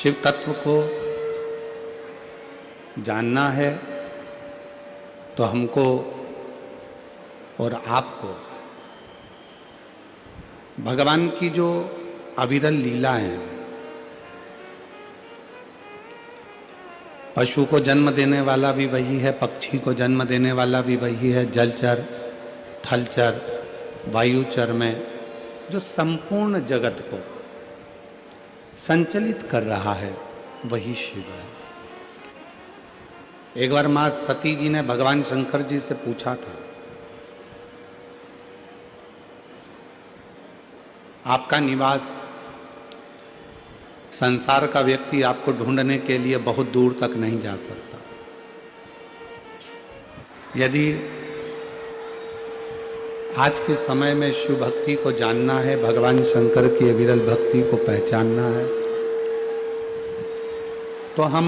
शिव तत्व को जानना है तो हमको और आपको भगवान की जो अविरल लीला है, पशु को जन्म देने वाला भी वही है, पक्षी को जन्म देने वाला भी वही है, जलचर, थलचर, वायुचर में जो संपूर्ण जगत को संचलित कर रहा है वही शिव है। एक बार मां सती जी ने भगवान शंकर जी से पूछा था, आपका निवास, संसार का व्यक्ति आपको ढूंढने के लिए बहुत दूर तक नहीं जा सकता। यदि आज के समय में शिव भक्ति को जानना है, भगवान शंकर की अविरल भक्ति को पहचानना है, तो हम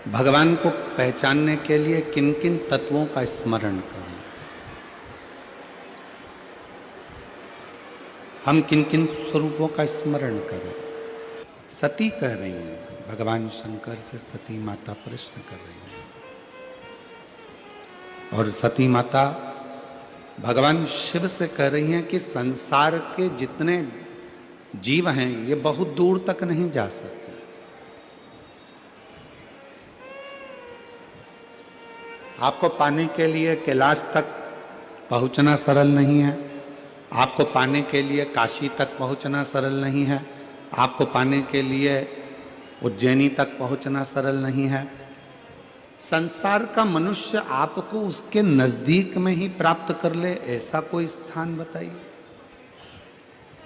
भगवान को पहचानने के लिए किन किन तत्वों का स्मरण करें, हम किन किन स्वरूपों का स्मरण करें। सती कह रही हैं, भगवान शंकर से सती माता प्रश्न कर रही हैं, और सती माता भगवान शिव से कह रही हैं कि संसार के जितने जीव हैं ये बहुत दूर तक नहीं जा सकते। आपको पाने के लिए कैलाश तक पहुंचना सरल नहीं है, आपको पाने के लिए काशी तक पहुंचना सरल नहीं है, आपको पाने के लिए उज्जैनी तक पहुंचना सरल नहीं है। संसार का मनुष्य आपको उसके नजदीक में ही प्राप्त कर ले, ऐसा कोई स्थान बताइए,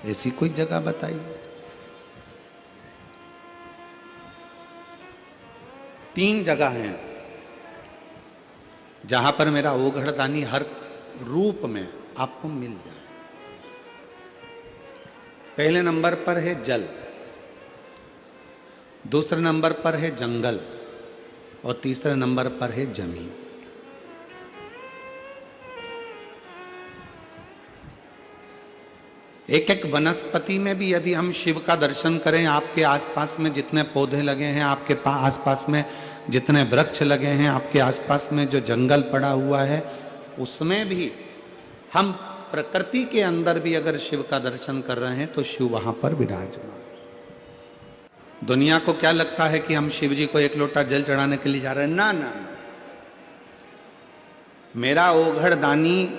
ऐसी कोई जगह बताइए। 3 जगह हैं जहां पर मेरा ओघड़दानी हर रूप में आपको मिल जाए। पहले नंबर पर है जल, दूसरे नंबर पर है जंगल, और तीसरे नंबर पर है जमीन। एक एक वनस्पति में भी यदि हम शिव का दर्शन करें, आपके आसपास में जितने पौधे लगे हैं, आपके आसपास में जितने वृक्ष लगे हैं, आपके आसपास में जो जंगल पड़ा हुआ है, उसमें भी हम प्रकृति के अंदर भी अगर शिव का दर्शन कर रहे हैं तो शिव वहां पर विराजमान। दुनिया को क्या लगता है कि हम शिव जी को एक लोटा जल चढ़ाने के लिए जा रहे हैं? ना ना, मेरा ओघड़दानी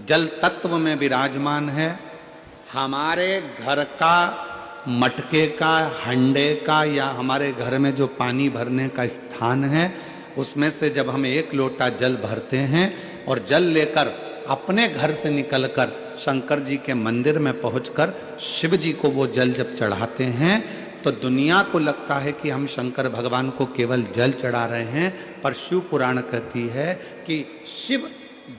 जल तत्व में विराजमान है। हमारे घर का मटके का, हंडे का, या हमारे घर में जो पानी भरने का स्थान है, उसमें से जब हम एक लोटा जल भरते हैं और जल लेकर अपने घर से निकलकर शंकर जी के मंदिर में पहुंचकर शिव जी को वो जल जब चढ़ाते हैं, तो दुनिया को लगता है कि हम शंकर भगवान को केवल जल चढ़ा रहे हैं, पर शिव पुराण कहती है कि शिव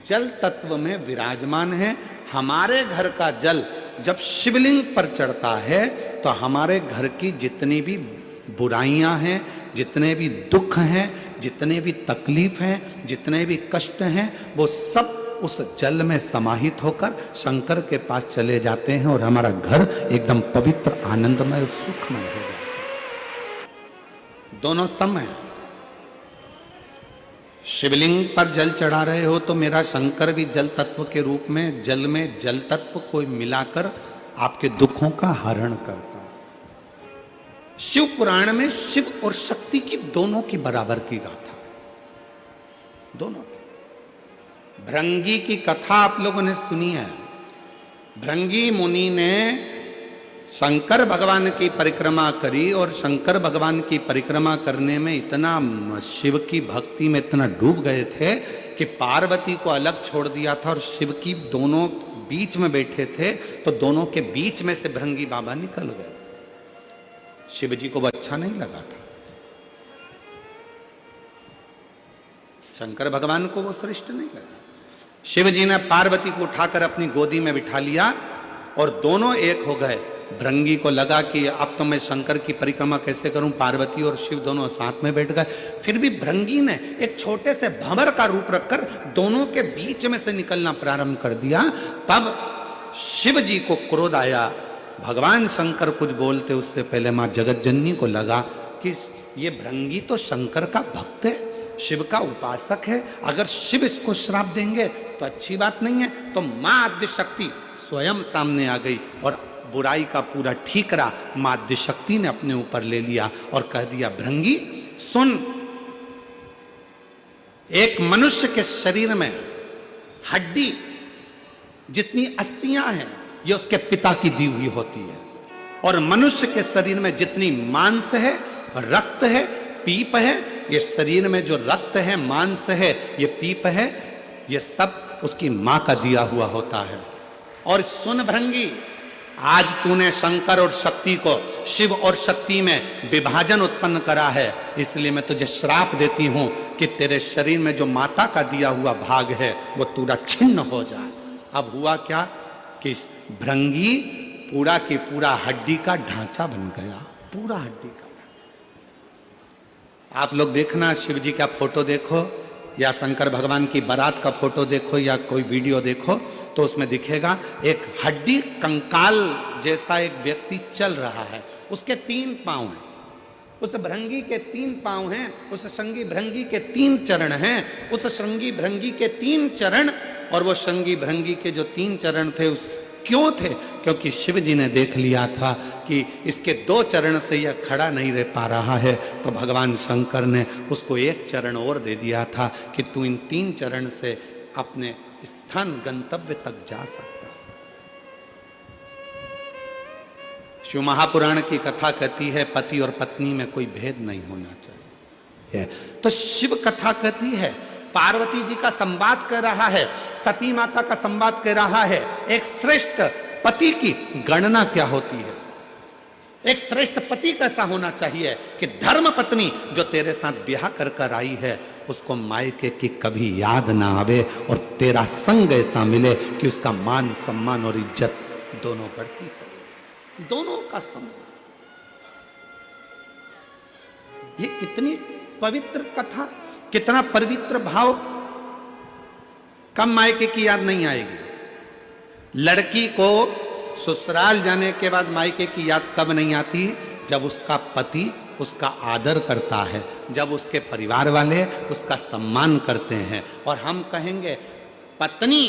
जल तत्व में विराजमान है। हमारे घर का जल जब शिवलिंग पर चढ़ता है तो हमारे घर की जितनी भी बुराइयां हैं, जितने भी दुख हैं, जितने भी तकलीफ हैं, जितने भी कष्ट हैं, वो सब उस जल में समाहित होकर शंकर के पास चले जाते हैं और हमारा घर एकदम पवित्र, आनंदमय और सुखमय हो जाता है। दोनों समय शिवलिंग पर जल चढ़ा रहे हो तो मेरा शंकर भी जल तत्व के रूप में जल में जल तत्व को मिलाकर आपके दुखों का हरण करता है। शिव पुराण में शिव और शक्ति की दोनों की बराबर की गाथा, दोनों। भृंगी की कथा आप लोगों ने सुनी है। भृंगी मुनि ने शंकर भगवान की परिक्रमा करी और शंकर भगवान की परिक्रमा करने में इतना शिव की भक्ति में इतना डूब गए थे कि पार्वती को अलग छोड़ दिया था और शिव की दोनों बीच में बैठे थे, तो दोनों के बीच में से भृंगी बाबा निकल गए। शिव जी को वो अच्छा नहीं लगा था, शंकर भगवान को वो श्रेष्ठ नहीं लगा। शिव जी ने पार्वती को उठाकर अपनी गोदी में बिठा लिया और दोनों एक हो गए। भृंगी को लगा कि अब तो मैं शंकर की परिक्रमा कैसे करूं, पार्वती और शिव दोनों साथ में बैठ गए। फिर भी भृंगी ने एक छोटे से भंवर का रूप रखकर दोनों के बीच में से निकलना प्रारंभ कर दिया। तब शिव जी को क्रोध आया, भगवान शंकर कुछ बोलते उससे पहले माँ जगतजननी को लगा कि ये भृंगी तो शंकर का भक्त है, शिव का उपासक है, अगर शिव इसको श्राप देंगे तो अच्छी बात नहीं है। तो माँ आद्यशक्ति स्वयं सामने आ गई और बुराई का पूरा ठीकरा माँ आद्यशक्ति ने अपने ऊपर ले लिया और कह दिया, भृंगी सुन, एक मनुष्य के शरीर में हड्डी जितनी अस्थियां हैं ये उसके पिता की दी हुई होती है, और मनुष्य के शरीर में जितनी मांस है, रक्त है, पीप है, ये शरीर में जो रक्त है, मांस है, ये पीप है, ये सब उसकी मां का दिया हुआ होता है। और सुन भृंगी, आज तूने शंकर और शक्ति को, शिव और शक्ति में विभाजन उत्पन्न करा है, इसलिए मैं तुझे श्राप देती हूं कि तेरे शरीर में जो माता का दिया हुआ भाग है वो पूरा छिन्न हो जाए। अब हुआ क्या कि भृंगी पूरा की पूरा हड्डी का ढांचा बन गया, पूरा हड्डी का ढांचा। आप लोग देखना, शिव जी का फोटो देखो या शंकर भगवान की बारात का फोटो देखो या कोई वीडियो देखो तो उसमें दिखेगा एक हड्डी कंकाल जैसा एक व्यक्ति चल रहा है, उसके 3 पांव हैं, उस भृंगी के 3 पांव हैं, उस श्रृंगी भृंगी के 3 चरण हैं, उस श्रृंगी भृंगी के 3 चरण, और वो श्रृंगी भृंगी के जो 3 चरण थे उस क्यों थे? क्योंकि शिव जी ने देख लिया था कि इसके 2 चरण से यह खड़ा नहीं रह पा रहा है, तो भगवान शंकर ने उसको 1 चरण और दे दिया था कि तू इन 3 चरण से अपने स्थान गंतव्य तक जा सकता। शिव महापुराण की कथा कहती है पति और पत्नी में कोई भेद नहीं होना चाहिए, तो शिव कथा कहती है पार्वती जी का संवाद कर रहा है, सती माता का संवाद कर रहा है। एक श्रेष्ठ पति की गणना क्या होती है, एक श्रेष्ठ पति कैसा होना चाहिए कि धर्म पत्नी जो तेरे साथ ब्याह कर कर आई है उसको मायके की कभी याद ना आवे और तेरा संग ऐसा मिले कि उसका मान सम्मान और इज्जत दोनों बढ़ती चले, दोनों का सम्मान। ये कितनी पवित्र कथा, कितना पवित्र भाव। कब मायके की याद नहीं आएगी? लड़की को ससुराल जाने के बाद मायके की याद कब नहीं आती? जब उसका पति उसका आदर करता है, जब उसके परिवार वाले उसका सम्मान करते हैं। और हम कहेंगे पत्नी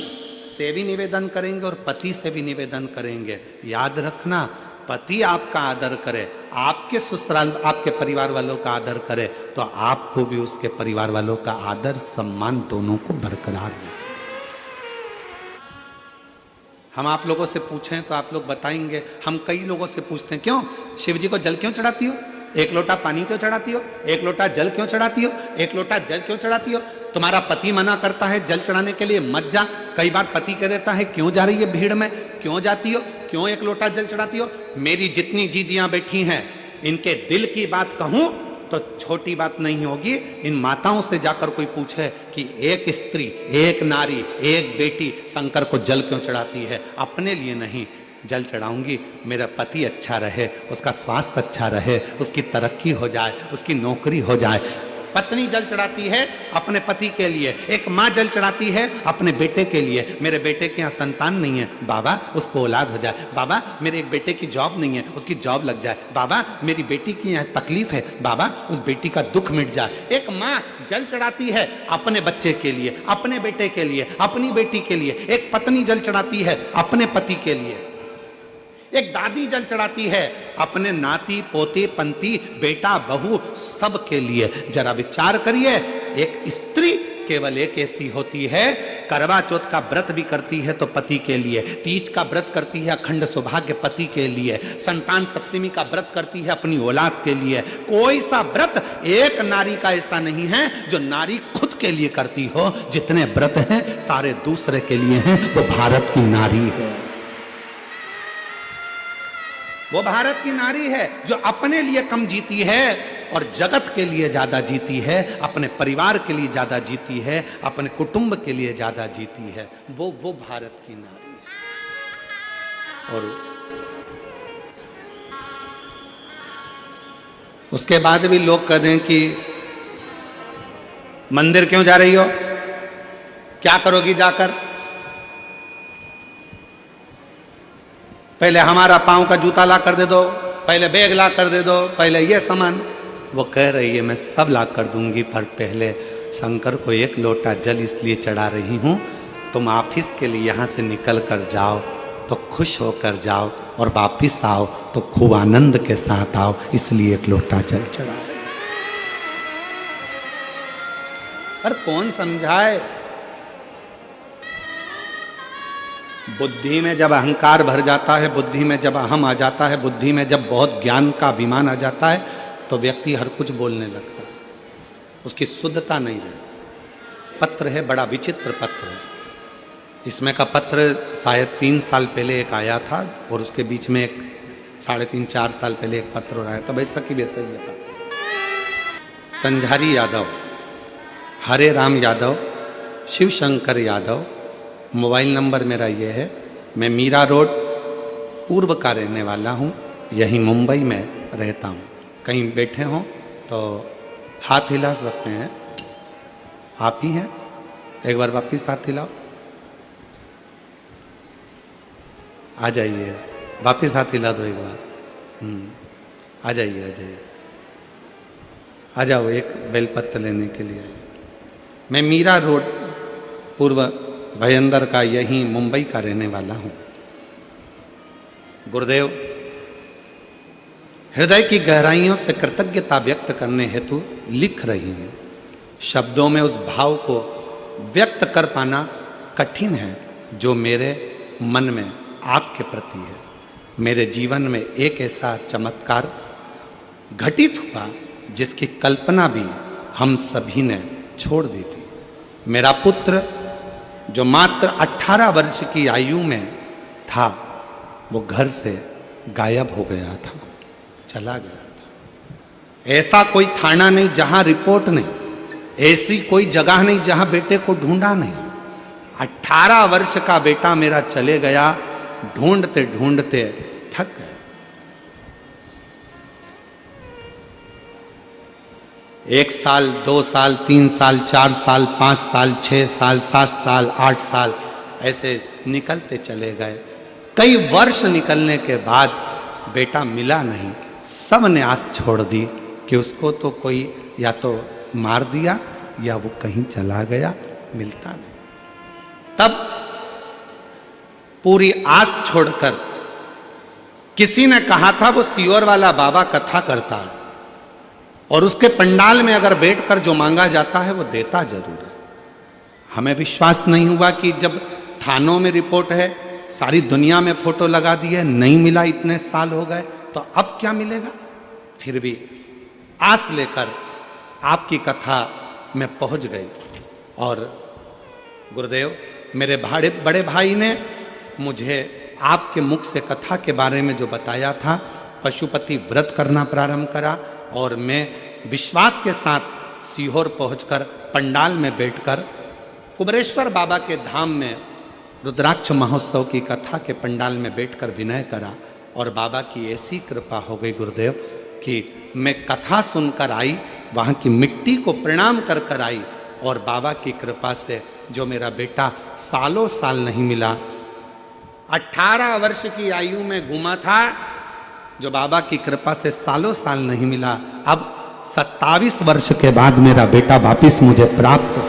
से भी निवेदन करेंगे और पति से भी निवेदन करेंगे, याद रखना पति आपका आदर करे, आपके ससुराल आपके परिवार वालों का आदर करे, तो आपको भी उसके परिवार वालों का आदर सम्मान दोनों को बरकरार रहे। हम आप लोगों से पूछें तो आप लोग बताएंगे, हम कई लोगों से पूछते हैं क्यों शिव जी को जल क्यों चढ़ाती हो, 1 लोटा पानी क्यों चढ़ाती हो, 1 लोटा जल क्यों चढ़ाती हो, 1 लोटा जल क्यों चढ़ाती हो? तुम्हारा पति मना करता है जल चढ़ाने के लिए, मत जा। कई बार पति कह देता है क्यों जा रही है भीड़ में, क्यों जाती हो, क्यों 1 लोटा जल चढ़ाती हो? मेरी जितनी जीजियां बैठी हैं इनके दिल की बात कहूं तो छोटी बात नहीं होगी। इन माताओं से जाकर कोई पूछे कि एक स्त्री, एक नारी, एक बेटी शंकर को जल क्यों चढ़ाती है? अपने लिए नहीं, जल चढ़ाऊंगी मेरा पति अच्छा रहे, उसका स्वास्थ्य अच्छा रहे, उसकी तरक्की हो जाए, उसकी नौकरी हो जाए। पत्नी जल चढ़ाती है अपने पति के लिए, एक माँ जल चढ़ाती है अपने बेटे के लिए। मेरे बेटे के यहाँ संतान नहीं है, बाबा उसको औलाद हो जाए, बाबा मेरे एक बेटे की जॉब नहीं है, उसकी जॉब लग जाए, बाबा मेरी बेटी की यहाँ तकलीफ है, बाबा उस बेटी का दुख मिट जाए। एक माँ जल चढ़ाती है अपने बच्चे के लिए, अपने बेटे के लिए, अपनी बेटी के लिए। एक पत्नी जल चढ़ाती है अपने पति के लिए। एक दादी जल चढ़ाती है अपने नाती पोते पंती बेटा बहू सब के लिए। जरा विचार करिए, एक स्त्री केवल एक ऐसी होती है, करवा चौथ का व्रत भी करती है तो पति के लिए, तीज का व्रत करती है अखंड सौभाग्य पति के लिए, संतान सप्तमी का व्रत करती है अपनी औलाद के लिए। कोई सा व्रत एक नारी का ऐसा नहीं है जो नारी खुद के लिए करती हो। जितने व्रत हैं सारे दूसरे के लिए हैं, वो भारत की नारी है, वो भारत की नारी है जो अपने लिए कम जीती है और जगत के लिए ज्यादा जीती है, अपने परिवार के लिए ज्यादा जीती है, अपने कुटुंब के लिए ज्यादा जीती है। वो भारत की नारी है। और उसके बाद भी लोग कह दें कि मंदिर क्यों जा रही हो, क्या करोगी जाकर? पहले हमारा पांव का जूता ला कर दे दो, पहले बैग ला कर दे दो, पहले ये सामान। वो कह रही है मैं सब ला कर दूंगी, पर पहले शंकर को एक लोटा जल इसलिए चढ़ा रही हूं, तुम ऑफिस के लिए यहां से निकल कर जाओ तो खुश होकर जाओ, और वापिस आओ तो खूब आनंद के साथ आओ, इसलिए एक लोटा जल चढ़ा रही। पर कौन समझाए? बुद्धि में जब अहंकार भर जाता है, बुद्धि में जब अहम आ जाता है, बुद्धि में जब बहुत ज्ञान का अभिमान आ जाता है, तो व्यक्ति हर कुछ बोलने लगता है, उसकी शुद्धता नहीं रहती। पत्र है, बड़ा विचित्र पत्र है। इसमें का पत्र शायद 3 साल पहले एक आया था, और उसके बीच में एक 3.5-4 साल पहले एक पत्र और आया था, वैसा की वैसा ही था। संझारी यादव, हरे राम यादव, शिव शंकर यादव, मोबाइल नंबर मेरा ये है। मैं मीरा रोड पूर्व का रहने वाला हूँ, यहीं मुंबई में रहता हूँ। कहीं बैठे हों तो हाथ हिला सकते हैं, आप ही हैं, एक बार वापिस हाथ हिलाओ, आ जाइए, वापिस हाथ हिला दो एक बार। आ जाइए, आ जाइए, आ जाओ, एक बेलपत्र लेने के लिए आइए। मैं मीरा रोड पूर्व भयंदर का, यहीं मुंबई का रहने वाला हूं। गुरुदेव, हृदय की गहराइयों से कृतज्ञता व्यक्त करने हेतु लिख रही हूं। शब्दों में उस भाव को व्यक्त कर पाना कठिन है जो मेरे मन में आपके प्रति है। मेरे जीवन में एक ऐसा चमत्कार घटित हुआ जिसकी कल्पना भी हम सभी ने छोड़ दी थी। मेरा पुत्र जो मात्र 18 वर्ष की आयु में था, वो घर से गायब हो गया था, चला गया था। ऐसा कोई थाना नहीं जहां रिपोर्ट नहीं, ऐसी कोई जगह नहीं जहां बेटे को ढूंढा नहीं। 18 वर्ष का बेटा मेरा चले गया, ढूंढते ढूंढते थक गए। 1 साल, 2 साल, 3 साल, 4 साल, 5 साल, 6 साल, 7 साल, 8 साल ऐसे निकलते चले गए। कई वर्ष निकलने के बाद बेटा मिला नहीं। सब ने आस छोड़ दी कि उसको तो कोई या तो मार दिया या वो कहीं चला गया, मिलता नहीं। तब पूरी आस छोड़कर किसी ने कहा था वो सीहोर वाला बाबा कथा करता है, और उसके पंडाल में अगर बैठकर जो मांगा जाता है वो देता जरूर है। हमें विश्वास नहीं हुआ कि जब थानों में रिपोर्ट है, सारी दुनिया में फोटो लगा दी है, नहीं मिला, इतने साल हो गए, तो अब क्या मिलेगा। फिर भी आस लेकर आपकी कथा में पहुंच गई। और गुरुदेव, मेरे बड़े भाई ने मुझे आपके मुख से कथा के बारे में जो बताया था, पशुपति व्रत करना प्रारंभ करा, और मैं विश्वास के साथ सीहोर पहुंचकर पंडाल में बैठकर कुबरेश्वर बाबा के धाम में रुद्राक्ष महोत्सव की कथा के पंडाल में बैठकर विनय करा। और बाबा की ऐसी कृपा हो गई गुरुदेव कि मैं कथा सुनकर आई, वहाँ की मिट्टी को प्रणाम कर कर आई, और बाबा की कृपा से जो मेरा बेटा सालों साल नहीं मिला, 18 वर्ष की आयु में घूमा था, जो बाबा की कृपा से सालों साल नहीं मिला, अब 27 वर्ष के बाद मेरा बेटा वापिस मुझे प्राप्त हो।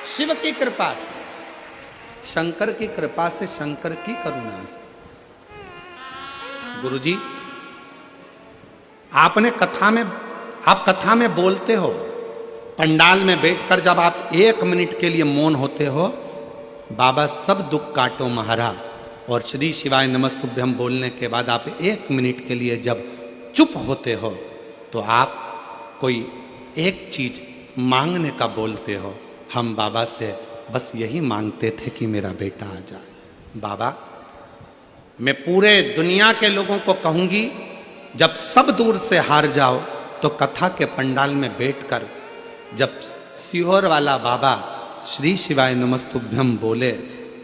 शिव की कृपा से, शंकर की कृपा से, शंकर की करुणा से। गुरुजी, आपने आप कथा में बोलते हो, पंडाल में बैठकर जब आप 1 मिनट के लिए मौन होते हो, बाबा सब दुख काटो महारा, और श्री शिवाय नमस्तुभ्यम बोलने के बाद आप 1 मिनट के लिए जब चुप होते हो, तो आप कोई एक चीज मांगने का बोलते हो। हम बाबा से बस यही मांगते थे कि मेरा बेटा आ जाए। बाबा, मैं पूरे दुनिया के लोगों को कहूंगी, जब सब दूर से हार जाओ तो कथा के पंडाल में बैठकर जब सीहोर वाला बाबा श्री शिवाय नमस्तुभ्यम बोले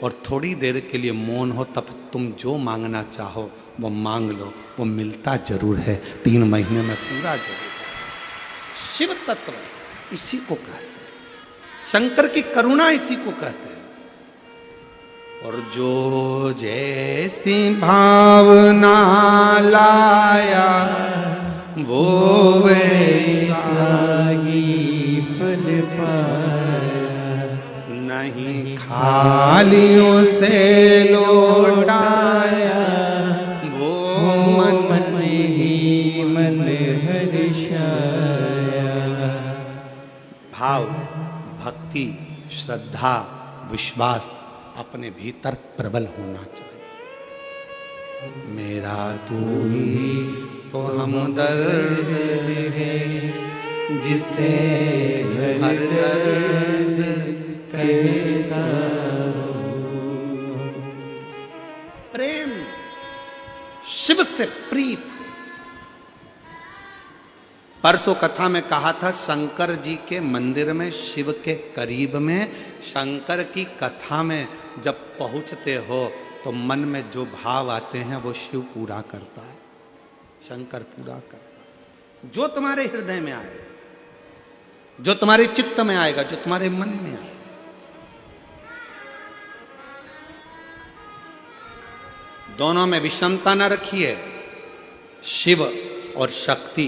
और थोड़ी देर के लिए मौन हो, तब तुम जो मांगना चाहो वो मांग लो, वो मिलता जरूर है, 3 महीने में पूरा जरूर है। शिव तत्व इसी को कहते हैं, शंकर की करुणा इसी को कहते हैं। और जो जैसी भावना लाया वो वैसा ही फल पाया, नहीं खाली उसे लौटाया वो मन मन ही मन हर्षाया। भाव, भक्ति, श्रद्धा, विश्वास अपने भीतर प्रबल होना चाहिए। मेरा तू ही तो हमदर्द है जिसे हर दर्द कहता हूँ। प्रेम, शिव से प्रीत। परसों कथा में कहा था शंकर जी के मंदिर में, शिव के करीब में, शंकर की कथा में जब पहुंचते हो तो मन में जो भाव आते हैं वो शिव पूरा करता है, शंकर पूरा करता है। जो तुम्हारे हृदय में आएगा, जो तुम्हारे चित्त में आएगा, जो तुम्हारे मन में आएगा। दोनों में विषमता न रखिए। शिव और शक्ति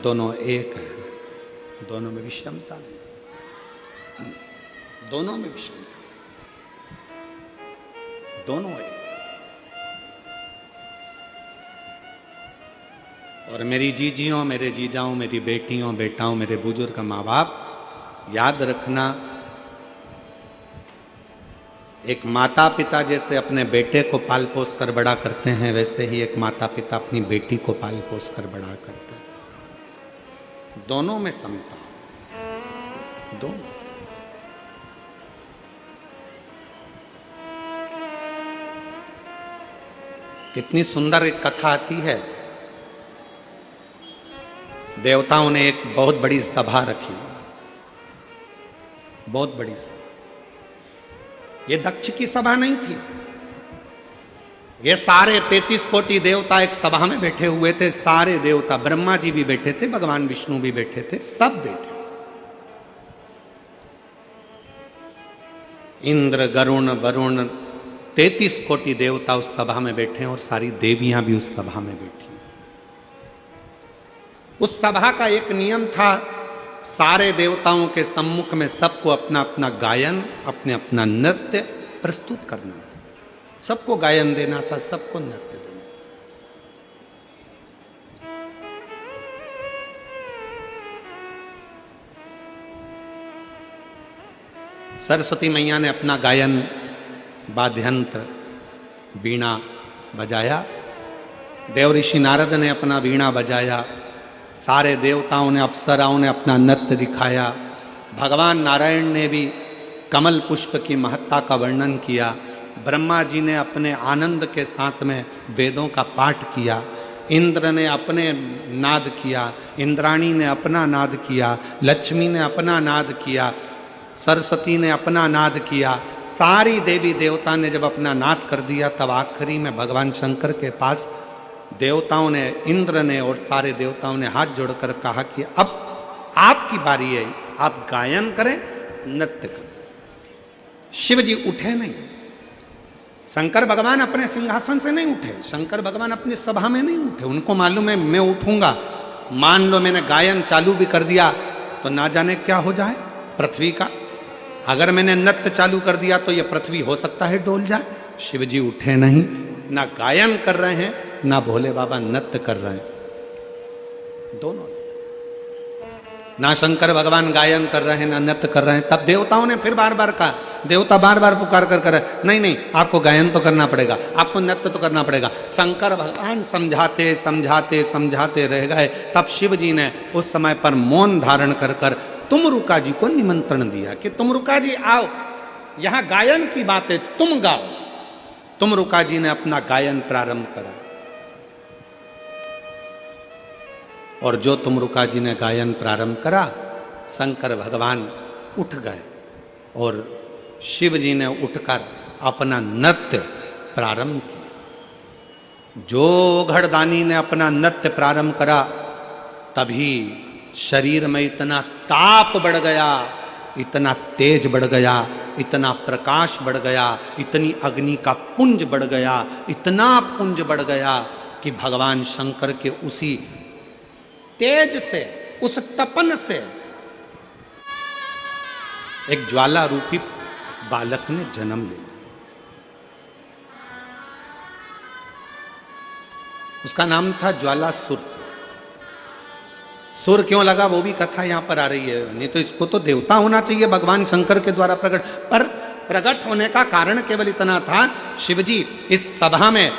दोनों एक है, दोनों में विषमता नहीं, दोनों में विषमता, दोनों एक। और मेरी जीजियों, मेरे जीजाओं, मेरी बेटियों, बेटाओं, मेरे बुजुर्ग माँ बाप, याद रखना, एक माता पिता जैसे अपने बेटे को पाल पोस कर बड़ा करते हैं, वैसे ही एक माता पिता अपनी बेटी को पाल पोस कर बड़ा करते हैं। दोनों में समता, दोनों। कितनी सुंदर एक कथा आती है। देवताओं ने एक बहुत बड़ी सभा रखी, बहुत बड़ी सभा। ये दक्ष की सभा नहीं थी, ये सारे 33 कोटि देवता एक सभा में बैठे हुए थे। सारे देवता, ब्रह्मा जी भी बैठे थे, भगवान विष्णु भी बैठे थे, सब बैठे। इंद्र, गरुण, वरुण, 33 कोटि देवता उस सभा में बैठे और सारी देवियां भी उस सभा में बैठी। उस सभा का एक नियम था, सारे देवताओं के सम्मुख में सबको अपना अपना गायन, अपने अपना नृत्य प्रस्तुत करना था। सबको गायन देना था, सबको नृत्य देना। सरस्वती मैया ने अपना गायन, वाद्ययंत्र, वीणा बजाया। देव ऋषि नारद ने अपना वीणा बजाया। सारे देवताओं ने, अप्सराओं ने अपना नृत्य दिखाया। भगवान नारायण ने भी कमल पुष्प की महत्ता का वर्णन किया। ब्रह्मा जी ने अपने आनंद के साथ में वेदों का पाठ किया। इंद्र ने अपने नाद किया, इंद्राणी ने अपना नाद किया, लक्ष्मी ने अपना नाद किया, सरस्वती ने अपना नाद किया। सारी देवी देवता ने जब अपना नाद कर दिया, तब आखिरी में भगवान शंकर के पास देवताओं ने, इंद्र ने और सारे देवताओं ने हाथ जोड़कर कहा कि अब आपकी बारी है, आप गायन करें, नृत्य करें। शिव जी उठे नहीं, शंकर भगवान अपने सिंहासन से नहीं उठे, शंकर भगवान अपनी सभा में नहीं उठे। उनको मालूम है मैं उठूंगा, मान लो मैंने गायन चालू भी कर दिया तो ना जाने क्या हो जाए पृथ्वी का। अगर मैंने नृत्य चालू कर दिया तो ये पृथ्वी हो सकता है डोल जाए। शिव जी उठे नहीं, ना गायन कर रहे हैं, ना भोले बाबा नृत्य कर रहे हैं, दोनों। ना शंकर भगवान गायन कर रहे हैं, ना नृत्य कर रहे हैं। तब देवताओं ने फिर बार बार कहा, देवता बार बार पुकार कर कर नहीं नहीं, आपको गायन तो करना पड़ेगा, आपको नृत्य तो करना पड़ेगा। शंकर भगवान समझाते समझाते समझाते रह गए। तब शिव जी ने उस समय पर मौन धारण कर कर तुमरुका जी को निमंत्रण दिया कि तुमरुका जी आओ, यहां गायन की बात है, तुम गाओ। तुमरुका जी ने अपना गायन प्रारंभ करा और जो तुमरुका जी ने गायन प्रारंभ करा, शंकर भगवान उठ गए और शिव जी ने उठकर अपना नृत्य प्रारंभ किया। जो घड़दानी ने अपना नृत्य प्रारंभ करा, तभी शरीर में इतना ताप बढ़ गया, इतना तेज बढ़ गया, इतना प्रकाश बढ़ गया, इतनी अग्नि का पुंज बढ़ गया, इतना पुंज बढ़ गया कि भगवान शंकर के उसी तेज से, उस तपन से एक ज्वाला रूपी बालक ने जन्म ले लिया। उसका नाम था ज्वालासुर। सुर क्यों लगा वो भी कथा यहां पर आ रही है, नहीं तो इसको तो देवता होना चाहिए भगवान शंकर के द्वारा प्रकट, पर प्रकट होने का कारण केवल इतना था, शिवजी इस सभा में,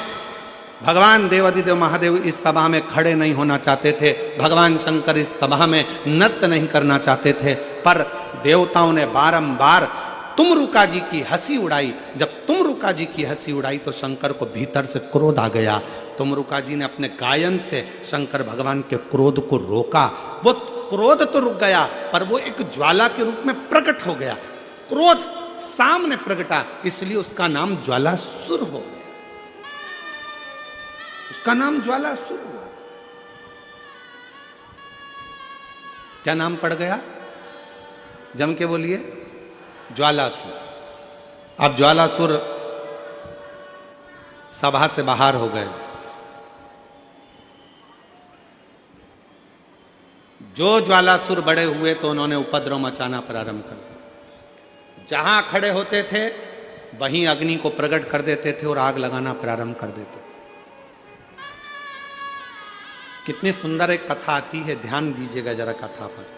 भगवान देवादिदेव महादेव इस सभा में खड़े नहीं होना चाहते थे, भगवान शंकर इस सभा में नृत्य नहीं करना चाहते थे, पर देवताओं ने बारंबार तुमरुका जी की हंसी उड़ाई। जब तुमरुका जी की हंसी उड़ाई तो शंकर को भीतर से क्रोध आ गया। तुमरुका जी ने अपने गायन से शंकर भगवान के क्रोध को रोका। वो क्रोध तो रुक गया, पर वो एक ज्वाला के रूप में प्रकट हो गया, क्रोध सामने प्रकटा, इसलिए उसका नाम ज्वालासुर हो गया। उसका नाम ज्वालासुर हुआ। क्या नाम पड़ गया? जम के बोलिए, ज्वालासुर। अब ज्वालासुर सभा से बाहर हो गए। जो ज्वालासुर बड़े हुए तो उन्होंने उपद्रव मचाना प्रारंभ कर दिया। जहां खड़े होते थे वहीं अग्नि को प्रकट कर देते थे और आग लगाना प्रारंभ कर देते थे। कितनी सुंदर एक कथा आती है, ध्यान दीजिएगा जरा कथा पर।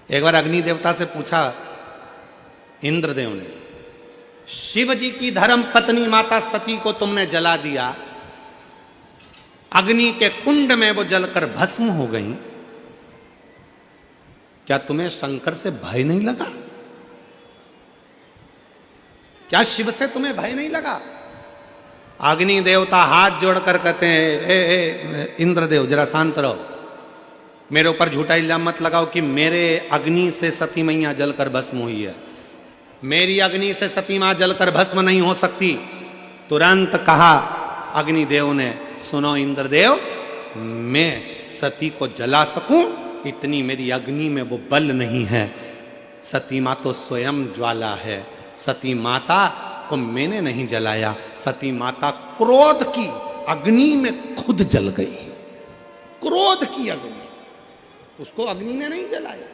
एक बार अग्नि देवता से पूछा इंद्रदेव ने, शिव जी की धर्म पत्नी माता सती को तुमने जला दिया, अग्नि के कुंड में वो जलकर भस्म हो गई, क्या तुम्हें शंकर से भय नहीं लगा? क्या शिव से तुम्हें भय नहीं लगा? अग्नि देवता हाथ जोड़कर कहते हैं, इंद्रदेव जरा शांत रहो, मेरे ऊपर झूठा इल्जाम मत लगाओ कि मेरे अग्नि से सती मैया जलकर भस्म हुई है। मेरी अग्नि से सती मां जलकर भस्म नहीं हो सकती। तुरंत कहा अग्निदेव ने, सुनो इंद्रदेव, मैं सती को जला सकूं इतनी मेरी अग्नि में वो बल नहीं है। सती मां तो स्वयं ज्वाला है। सती माता को मैंने नहीं जलाया, सती माता क्रोध की अग्नि में खुद जल गई। क्रोध की अग्नि, उसको अग्नि ने नहीं जलाया।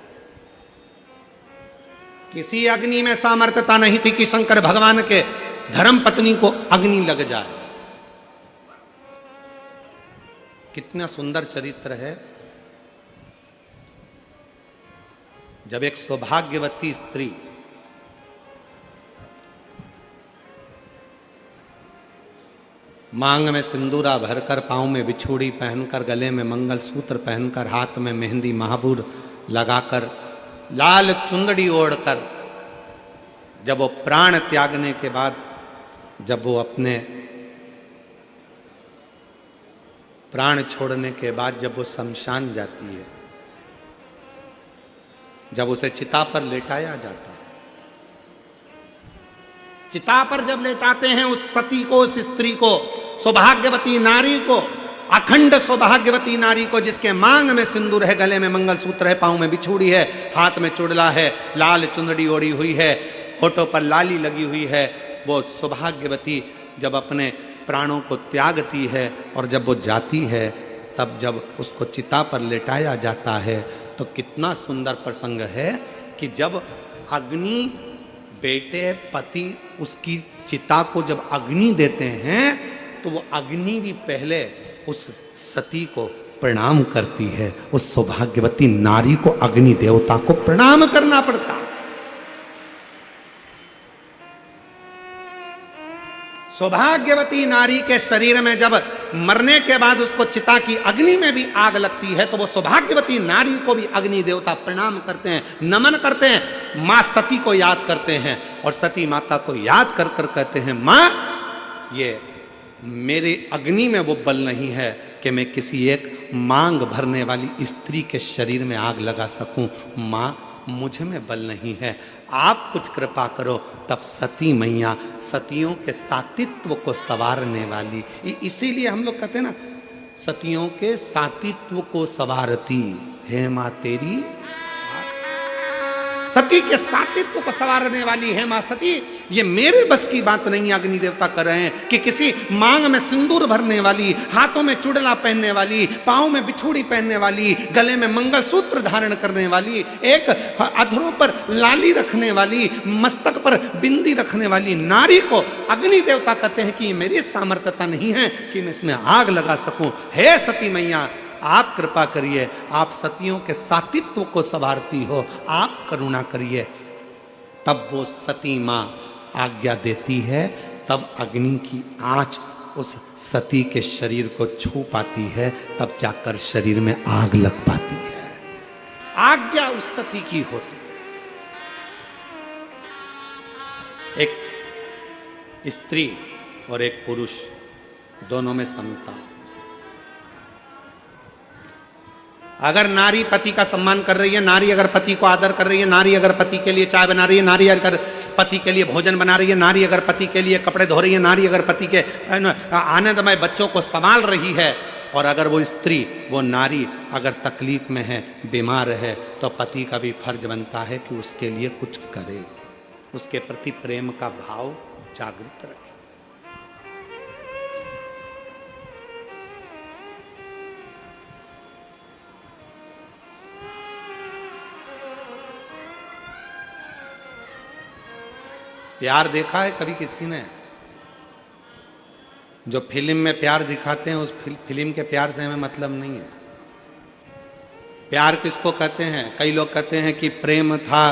किसी अग्नि में सामर्थ्यता नहीं थी कि शंकर भगवान के धर्म पत्नी को अग्नि लग जाए। कितना सुंदर चरित्र है। जब एक सौभाग्यवती स्त्री मांग में सिंदूरा भरकर, पांव में बिछुड़ी पहनकर, गले में मंगलसूत्र पहनकर, हाथ में मेहंदी महाबूर लगाकर, लाल चुंदड़ी ओढ़कर, जब वो प्राण त्यागने के बाद, जब वो अपने प्राण छोड़ने के बाद जब वो शमशान जाती है, जब उसे चिता पर लेटाया जाता है, चिता पर जब लेटाते हैं उस सती को, उस स्त्री को, सौभाग्यवती नारी को, अखंड सौभाग्यवती नारी को, जिसके मांग में सिंदूर है, गले में मंगलसूत्र है, पांव में बिछुड़ी है, हाथ में चुड़ला है, लाल चुंदड़ी ओढ़ी हुई है, होठों पर लाली लगी हुई है, वो सौभाग्यवती जब अपने प्राणों को त्यागती है और जब वो जाती है, तब जब उसको चिता पर लेटाया जाता है तो कितना सुंदर प्रसंग है कि जब अग्नि, बेटे, पति उसकी चिता को जब अग्नि देते हैं तो वो अग्नि भी पहले उस सती को प्रणाम करती है। उस सौभाग्यवती नारी को अग्नि देवता को प्रणाम करना पड़ता। सौभाग्यवती नारी के शरीर में जब मरने के बाद उसको चिता की अग्नि में भी आग लगती है तो वो सौभाग्यवती नारी को भी अग्नि देवता प्रणाम करते हैं, नमन करते हैं, मां सती को याद करते हैं और सती माता को याद कर कर कहते हैं, मां, ये मेरे अग्नि में वो बल नहीं है कि मैं किसी एक मांग भरने वाली स्त्री के शरीर में आग लगा सकूं। मां, मुझ में बल नहीं है, आप कुछ कृपा करो। तब सती मैया, सतियों के सातित्व को संवारने वाली, इसीलिए हम लोग कहते हैं ना, सतियों के सातित्व को संवारती है मां तेरी। सती के सातित्व को संवारने वाली है मां सती। ये मेरे बस की बात नहीं अग्नि देवता कर रहे हैं कि किसी मांग में सिंदूर भरने वाली, हाथों में चुड़ला पहनने वाली, पाँव में बिछुड़ी पहनने वाली, गले में मंगलसूत्र धारण करने वाली, एक अधरों पर लाली रखने वाली, मस्तक पर बिंदी रखने वाली नारी को अग्नि देवता कहते हैं कि मेरी सामर्थ्यता नहीं है कि मैं इसमें आग लगा सकूं। हे सती मैया, आप कृपा करिए, आप सतियों के सातित्व को संवारती हो, आप करुणा करिए। तब वो सती मां आज्ञा देती है, तब अग्नि की आंच उस सती के शरीर को छू पाती है, तब जाकर शरीर में आग लग पाती है। आज्ञा उस सती की होती है। एक स्त्री और एक पुरुष दोनों में समता। अगर नारी पति का सम्मान कर रही है, नारी अगर पति को आदर कर रही है, नारी अगर पति के लिए चाय बना रही है, नारी अगर पति के लिए भोजन बना रही है, नारी अगर पति के लिए कपड़े धो रही है, नारी अगर पति के आनंदमय बच्चों को संभाल रही है, और अगर वो स्त्री, वो नारी अगर तकलीफ में है, बीमार है, तो पति का भी फर्ज बनता है कि उसके लिए कुछ करे, उसके प्रति प्रेम का भाव जागृत रखे। प्यार देखा है कभी किसी ने? जो फिल्म में प्यार दिखाते हैं उस फिल्म के प्यार से हमें मतलब नहीं है। प्यार किसको कहते हैं? कई लोग कहते हैं कि प्रेम था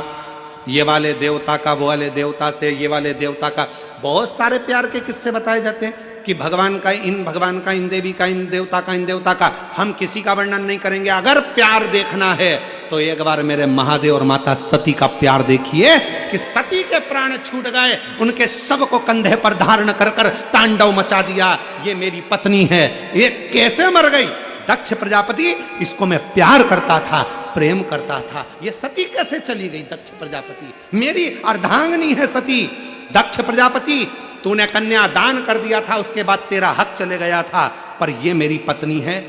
ये वाले देवता का वो वाले देवता से, ये वाले देवता का। बहुत सारे प्यार के किस्से बताए जाते हैं कि भगवान का इन भगवान का, इन देवी का, इन देवता का, इन देवता का। हम किसी का वर्णन नहीं करेंगे। अगर प्यार देखना है तो एक बार मेरे महादेव और माता सती का प्यार देखिए कि सती के प्राण छूट गए, उनके शव को कंधे पर धारण कर कर तांडव मचा दिया। ये मेरी पत्नी है, ये कैसे मर गई? दक्ष प्रजापति, इसको मैं प्यार करता था, प्रेम करता था, ये सती कैसे चली गई? दक्ष प्रजापति, मेरी अर्धांगिनी है सती। दक्ष प्रजापति, तूने कन्या दान कर दिया था, उसके बाद तेरा हक चले गया था, पर ये मेरी पत्नी है।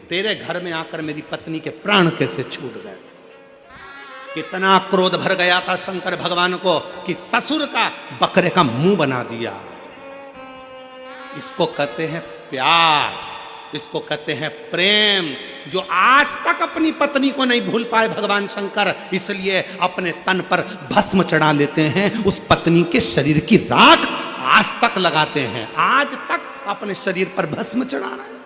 तेरे घर में आकर मेरी पत्नी के प्राण कैसे छूट गए? कितना क्रोध भर गया था शंकर भगवान को कि ससुर का बकरे का मुंह बना दिया। इसको कहते हैं प्यार, इसको कहते हैं प्रेम, जो आज तक अपनी पत्नी को नहीं भूल पाए भगवान शंकर, इसलिए अपने तन पर भस्म चढ़ा लेते हैं। उस पत्नी के शरीर की राख आज तक लगाते हैं, आज तक अपने शरीर पर भस्म चढ़ा रहे हैं।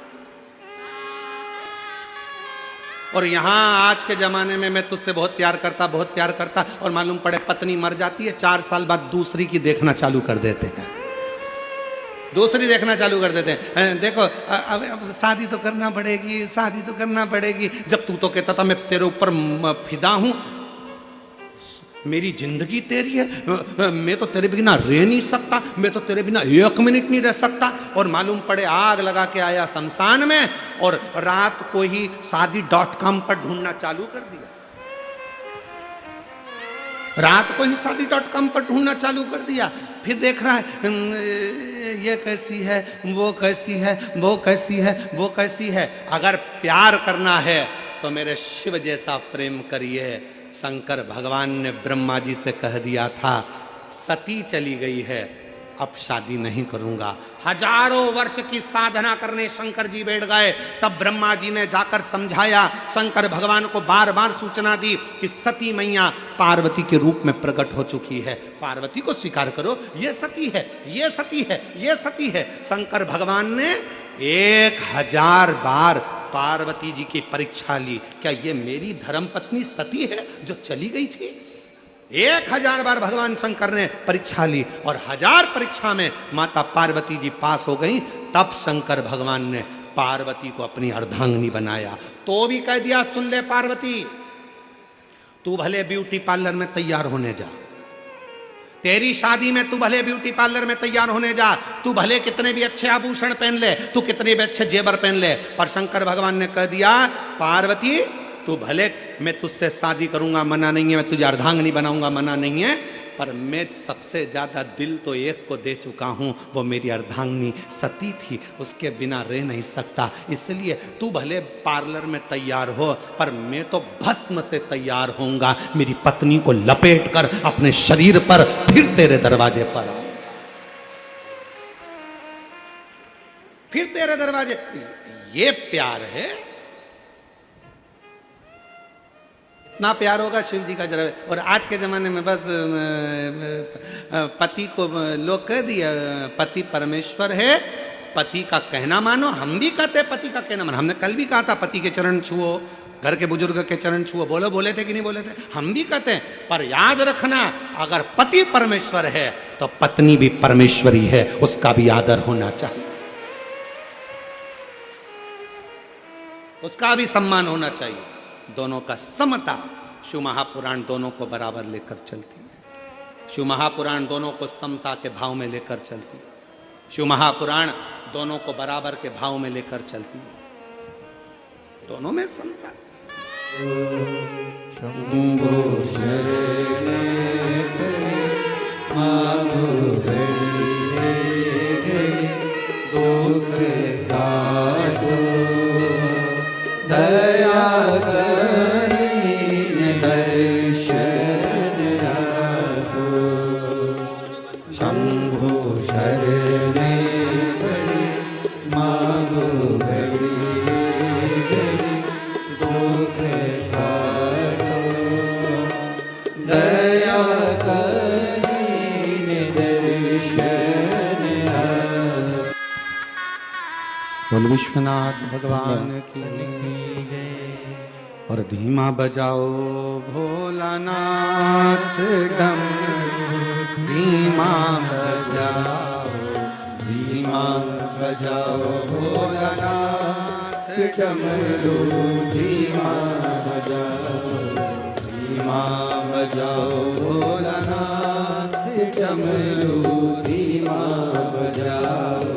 और यहां आज के जमाने में मैं तुझसे बहुत प्यार करता, बहुत प्यार करता, और मालूम पड़े पत्नी मर जाती है, 4 साल बाद दूसरी की देखना चालू कर देते हैं, दूसरी देखना चालू कर देते हैं। देखो अब शादी तो करना पड़ेगी, शादी तो करना पड़ेगी। जब तू तो कहता था मैं तेरे ऊपर फिदा हूं, मेरी जिंदगी तेरी है, मैं तो तेरे बिना रह नहीं सकता, मैं तो तेरे बिना 1 मिनट नहीं रह सकता। और मालूम पड़े आग लगा के आया शमशान में, और रात को ही शादी.com पर ढूंढना चालू कर दिया। रात को ही शादी.com पर ढूंढना चालू कर दिया। फिर देख रहा है ये कैसी है, वो कैसी है, वो कैसी है, वो कैसी है। अगर प्यार करना है तो मेरे शिव जैसा प्रेम करिए। शंकर भगवान ने ब्रह्मा जी से कह दिया था सती चली गई है, अब शादी नहीं करूंगा। हजारों वर्ष की साधना करने शंकर जी बैठ गए, तब ब्रह्मा जी ने जाकर समझाया, शंकर भगवान को बार बार सूचना दी कि सती मैया पार्वती के रूप में प्रकट हो चुकी है, पार्वती को स्वीकार करो, ये सती है, ये सती है, ये सती है। शंकर भगवान ने 1000 बार पार्वती जी की परीक्षा ली, क्या ये मेरी धर्मपत्नी सती है जो चली गई थी? 1000 बार भगवान शंकर ने परीक्षा ली, और 1000 परीक्षा में माता पार्वती जी पास हो गई। तब शंकर भगवान ने पार्वती को अपनी अर्धांगिनी बनाया। तो भी कह दिया सुन ले पार्वती, तू भले ब्यूटी पार्लर में तैयार होने जा, तेरी शादी में तू भले ब्यूटी पार्लर में तैयार होने जा, तू भले कितने भी अच्छे आभूषण पहन ले, तू कितने भी अच्छे जेवर पहन ले, पर शंकर भगवान ने कह दिया पार्वती तू भले मैं तुझसे शादी करूंगा, मना नहीं है, मैं तुझे अर्धांगिनी बनाऊंगा, मना नहीं है, पर मैं सबसे ज्यादा दिल तो एक को दे चुका हूं, वो मेरी अर्धांगिनी सती थी, उसके बिना रह नहीं सकता। इसलिए तू भले पार्लर में तैयार हो, पर मैं तो भस्म से तैयार होऊंगा, मेरी पत्नी को लपेटकर अपने शरीर पर फिर तेरे दरवाजे पर आऊं, फिर तेरे दरवाजे। ये प्यार है, इतना प्यार होगा शिव जी का जरा। और आज के जमाने में बस पति को लोग कह दिया पति परमेश्वर है, पति का कहना मानो। हम भी कहते हैं पति का कहना मानो, हमने कल भी कहा था पति के चरण छुओ, घर के बुजुर्ग के चरण छुओ, बोले थे कि नहीं बोले थे, हम भी कहते हैं। पर याद रखना, अगर पति परमेश्वर है तो पत्नी भी परमेश्वरी है, उसका भी आदर होना चाहिए, उसका भी सम्मान होना चाहिए। दोनों का समता, शिव महापुराण दोनों को बराबर लेकर चलती है। शिव महापुराण दोनों को समता के भाव में लेकर चलती है। शिव महापुराण दोनों को बराबर के भाव में लेकर चलती है, दोनों में समता। शंभो शरणे माधो घड़ी दुख काटो, दया करीने दर्शन आतो। शंभो शरणे घड़ी माधो घड़ी दुख काटो, दया करीने दर्शन आतो। बोल विश्वनाथ भगवान की जय। और धीमा बजाओ भोलानाथ डम, धीमा बजाओ, धीमा बजाओ भोलानाथ डमरू, धीमा बजाओ, धीमा बजाओ भोलानाथ डमरू, धीमा बजाओ।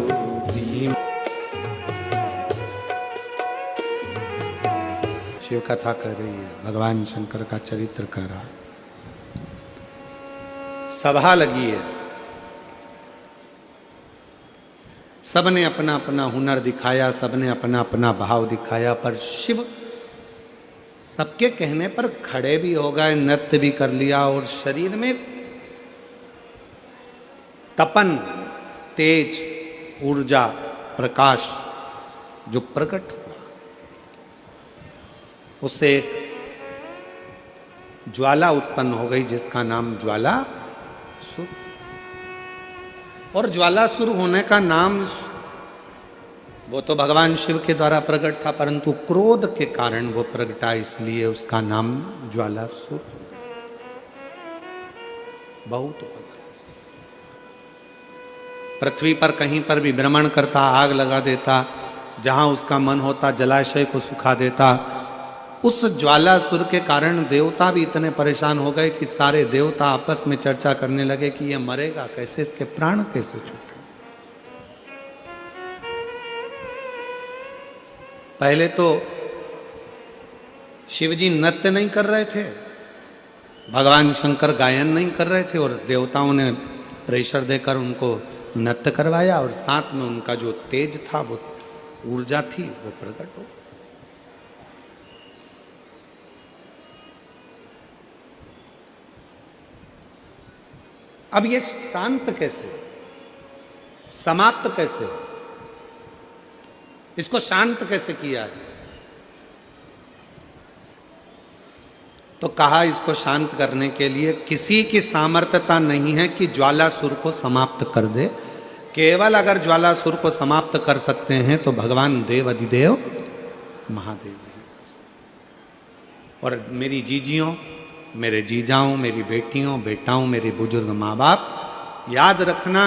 शिव कथा कर रही है, भगवान शंकर का चरित्र कर रहा, सभा लगी है, सबने अपना अपना हुनर दिखाया, सबने अपना अपना भाव दिखाया, पर शिव सबके कहने पर खड़े भी हो गए, नृत्य भी कर लिया, और शरीर में तपन, तेज, ऊर्जा, प्रकाश जो प्रकट हुआ, उससे ज्वाला उत्पन्न हो गई, जिसका नाम ज्वालासुर। और ज्वालासुर होने का नाम वो तो भगवान शिव के द्वारा प्रकट था, परंतु क्रोध के कारण वो प्रगटा, इसलिए उसका नाम ज्वालासुर। बहुत पृथ्वी पर कहीं पर भी भ्रमण करता, आग लगा देता, जहां उसका मन होता जलाशय को सुखा देता। उस ज्वालासुर के कारण देवता भी इतने परेशान हो गए कि सारे देवता आपस में चर्चा करने लगे कि ये मरेगा कैसे, इसके प्राण कैसे छूटे। पहले तो शिवजी नृत्य नहीं कर रहे थे, भगवान शंकर गायन नहीं कर रहे थे, और देवताओं ने प्रेशर देकर उनको नृत्य करवाया, और साथ में उनका जो तेज था, वो ऊर्जा थी, वो प्रकट हो। अब ये शांत कैसे, समाप्त कैसे, इसको शांत कैसे किया है? तो कहा इसको शांत करने के लिए किसी की सामर्थ्यता नहीं है कि ज्वालासुर को समाप्त कर दे। केवल अगर ज्वालासुर को समाप्त कर सकते हैं तो भगवान देव अधिदेव महादेव हैं। और मेरी जीजियों, मेरे जीजाओं, मेरी बेटियों, बेटाओं, मेरे बुजुर्ग माँ बाप, याद रखना,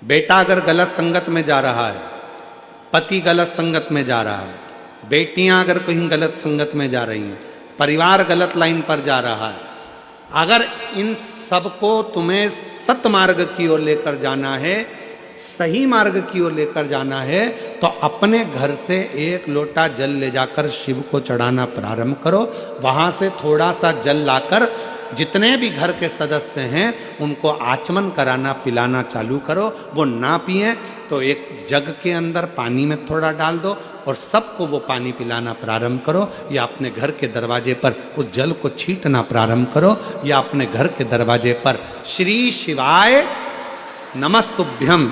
बेटा अगर गलत संगत में जा रहा है, पति गलत संगत में जा रहा है, बेटियां अगर कहीं गलत संगत में जा रही हैं, परिवार गलत लाइन पर जा रहा है, अगर इन सबको तुम्हें सत्मार्ग की ओर लेकर जाना है सही मार्ग की ओर लेकर जाना है तो अपने घर से एक लोटा जल ले जाकर शिव को चढ़ाना प्रारंभ करो। वहां से थोड़ा सा जल लाकर जितने भी घर के सदस्य हैं उनको आचमन कराना पिलाना चालू करो। वो ना पिए तो एक जग के अंदर पानी में थोड़ा डाल दो और सबको वो पानी पिलाना प्रारंभ करो, या अपने घर के दरवाजे पर उस जल को छींटना प्रारंभ करो, या अपने घर के दरवाजे पर श्री शिवाय नमस्तुभ्यम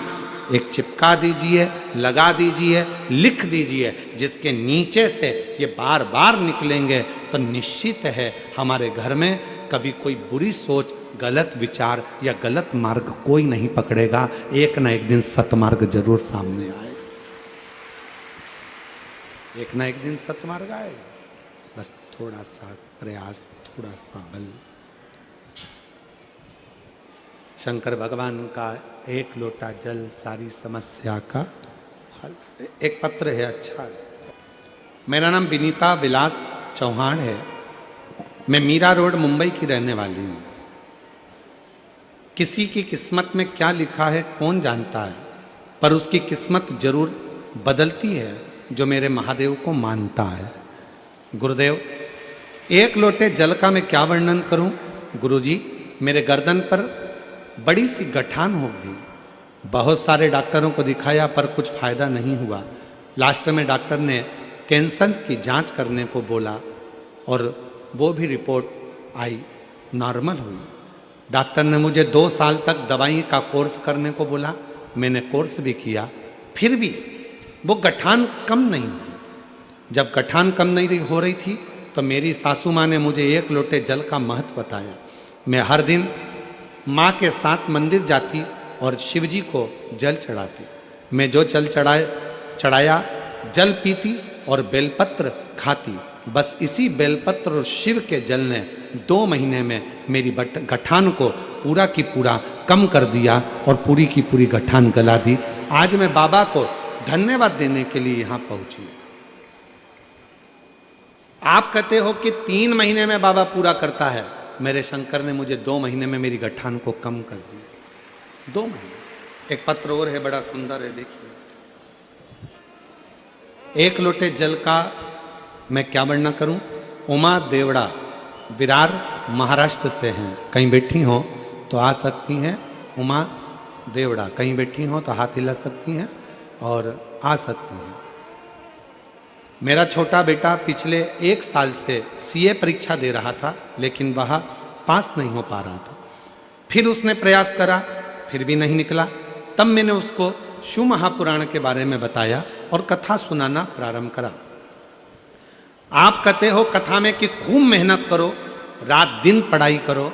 एक चिपका दीजिए, लगा दीजिए, लिख दीजिए, जिसके नीचे से ये बार बार निकलेंगे तो निश्चित है हमारे घर में कभी कोई बुरी सोच, गलत विचार या गलत मार्ग कोई नहीं पकड़ेगा। एक ना एक दिन सतमार्ग जरूर सामने आएगा, एक ना एक दिन सतमार्ग आएगा। बस थोड़ा सा प्रयास, थोड़ा सा बल। शंकर भगवान का एक लोटा जल सारी समस्या का हल। एक पत्र है, अच्छा है। मेरा नाम विनीता विलास चौहान है। मैं मीरा रोड मुंबई की रहने वाली हूँ। किसी की किस्मत में क्या लिखा है कौन जानता है, पर उसकी किस्मत जरूर बदलती है जो मेरे महादेव को मानता है। गुरुदेव, एक लोटे जल का मैं क्या वर्णन करूं? गुरुजी, मेरे गर्दन पर बड़ी सी गठान हो गई। बहुत सारे डॉक्टरों को दिखाया पर कुछ फायदा नहीं हुआ। लास्ट में डॉक्टर ने कैंसर की जांच करने को बोला और वो भी रिपोर्ट आई नॉर्मल हुई। डॉक्टर ने मुझे 2 साल तक दवाई का कोर्स करने को बोला। मैंने कोर्स भी किया, फिर भी वो गठान कम नहीं हुई। जब गठान कम नहीं हो रही थी तो मेरी सासू माँ ने मुझे एक लोटे जल का महत्व बताया। मैं हर दिन माँ के साथ मंदिर जाती और शिव जी को जल चढ़ाती। मैं जो जल चढ़ाया जल पीती और बेलपत्र खाती। बस इसी बेलपत्र और शिव के जल ने 2 महीने में मेरी गठान को पूरा की पूरा कम कर दिया और पूरी की पूरी गठान गला दी। आज मैं बाबा को धन्यवाद देने के लिए यहाँ पहुंची। आप कहते हो कि 3 महीने में बाबा पूरा करता है, मेरे शंकर ने मुझे 2 महीने में मेरी गठान को कम कर दिया। 2 महीने। एक पत्र और है, बड़ा सुंदर है, देखिए। एक लोटे जल का मैं क्या वर्णन करूं? उमा देवड़ा विरार महाराष्ट्र से हैं। कहीं बैठी हो तो आ सकती हैं। उमा देवड़ा कहीं बैठी हो तो हाथ हिला सकती हैं और आ सकती हैं। मेरा छोटा बेटा पिछले 1 साल से सीए परीक्षा दे रहा था, लेकिन वह पास नहीं हो पा रहा था। फिर उसने प्रयास करा, फिर भी नहीं निकला। तब मैंने उसको शिव महापुराण के बारे में बताया और कथा सुनाना प्रारंभ करा। आप कहते हो कथा में कि खूब मेहनत करो, रात दिन पढ़ाई करो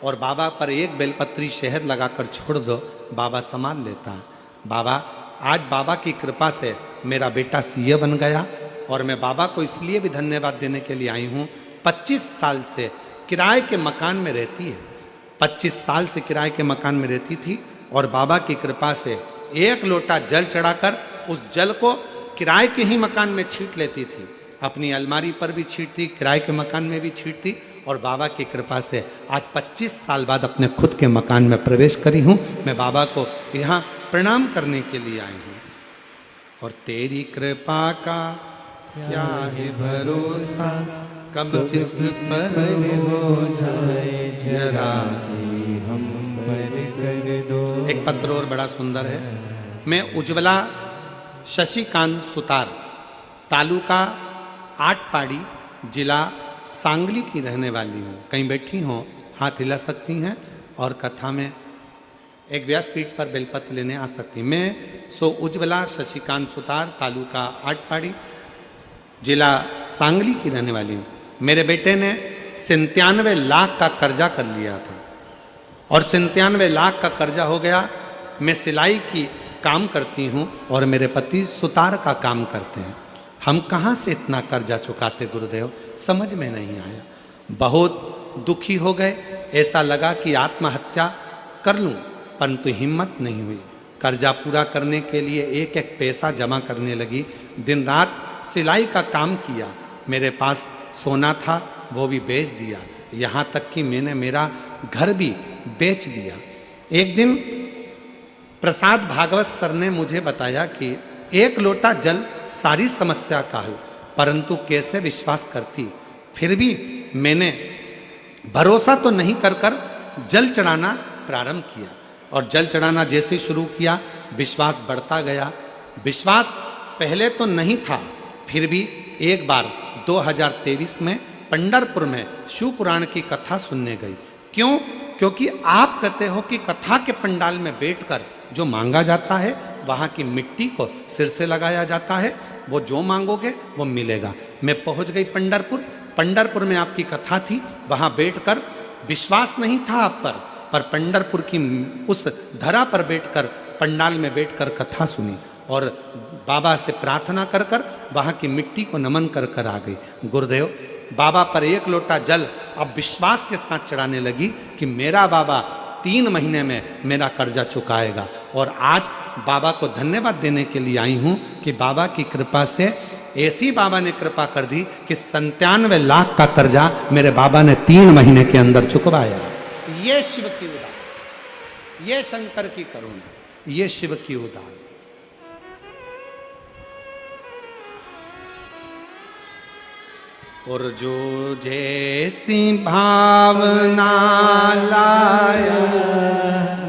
और बाबा पर एक बेलपत्री शहद लगाकर छोड़ दो, बाबा संभाल लेता है। बाबा, आज बाबा की कृपा से मेरा बेटा सीए बन गया और मैं बाबा को इसलिए भी धन्यवाद देने के लिए आई हूँ। 25 साल से किराए के मकान में रहती है। 25 साल से किराए के मकान में रहती थी और बाबा की कृपा से एक लोटा जल चढ़ाकर उस जल को किराए के ही मकान में छींट लेती थी। अपनी अलमारी पर भी छींटती, किराए के मकान में भी छींटती और बाबा की कृपा से आज 25 साल बाद अपने खुद के मकान में प्रवेश करी हूँ। मैं बाबा को यहाँ प्रणाम करने के लिए आई हूँ। और तेरी कृपा का क्या है भरोसा, कब किस पर हो जाए जरा सी हम पर कर दो। एक पत्र और बड़ा सुंदर है। मैं उज्ज्वला शशिकांत सुतार, तालुका आटपाड़ी, जिला सांगली की रहने वाली हूँ। कहीं बैठी हो हाथ हिला सकती हैं और कथा में एक व्यासपीठ पर बेलपत्र लेने आ सकती। मैं उज्ज्वला शशिकांत सुतार, तालुका आटपाड़ी, जिला सांगली की रहने वाली हूँ। मेरे बेटे ने 97 लाख का कर्जा कर लिया था और 97 लाख का कर्जा हो गया। मैं सिलाई की काम करती हूँ और मेरे पति सुतार का काम करते हैं। हम कहाँ से इतना कर्जा चुकाते गुरुदेव, समझ में नहीं आया। बहुत दुखी हो गए, ऐसा लगा कि आत्महत्या कर लूं, परंतु हिम्मत नहीं हुई। कर्जा पूरा करने के लिए एक एक पैसा जमा करने लगी। दिन रात सिलाई का काम किया। मेरे पास सोना था वो भी बेच दिया, यहाँ तक कि मैंने मेरा घर भी बेच दिया। एक दिन प्रसाद भागवत सर ने मुझे बताया कि एक लोटा जल सारी समस्या का हल, परंतु कैसे विश्वास करती। फिर भी मैंने भरोसा तो नहीं कर जल चढ़ाना प्रारंभ किया, और जल चढ़ाना जैसे शुरू किया विश्वास बढ़ता गया। विश्वास पहले तो नहीं था, फिर भी एक बार 2023 में पंढरपुर में शिव पुराण की कथा सुनने गई। क्यों? क्योंकि आप कहते हो कि कथा के पंडाल में बैठकर जो मांगा जाता है वहाँ की मिट्टी को सिर से लगाया जाता है, वो जो मांगोगे वो मिलेगा। मैं पहुँच गई पंढरपुर। पंढरपुर में आपकी कथा थी, वहाँ बैठकर विश्वास नहीं था आप पर पंढरपुर की उस धरा पर बैठकर पंडाल में बैठकर कथा सुनी और बाबा से प्रार्थना कर वहाँ की मिट्टी को नमन कर आ गई। गुरुदेव, बाबा पर एक लोटा जल अब विश्वास के साथ चढ़ाने लगी कि मेरा बाबा 3 महीने में मेरा कर्जा चुकाएगा। और आज बाबा को धन्यवाद देने के लिए आई हूँ कि बाबा की कृपा से ऐसी बाबा ने कृपा कर दी कि 97 लाख का कर्जा मेरे बाबा ने 3 महीने के अंदर चुकवाया। ये शिव की उदाहरण, ये शंकर की करुणा, ये शिव की उदाहरण। और जो जैसी भावना लाया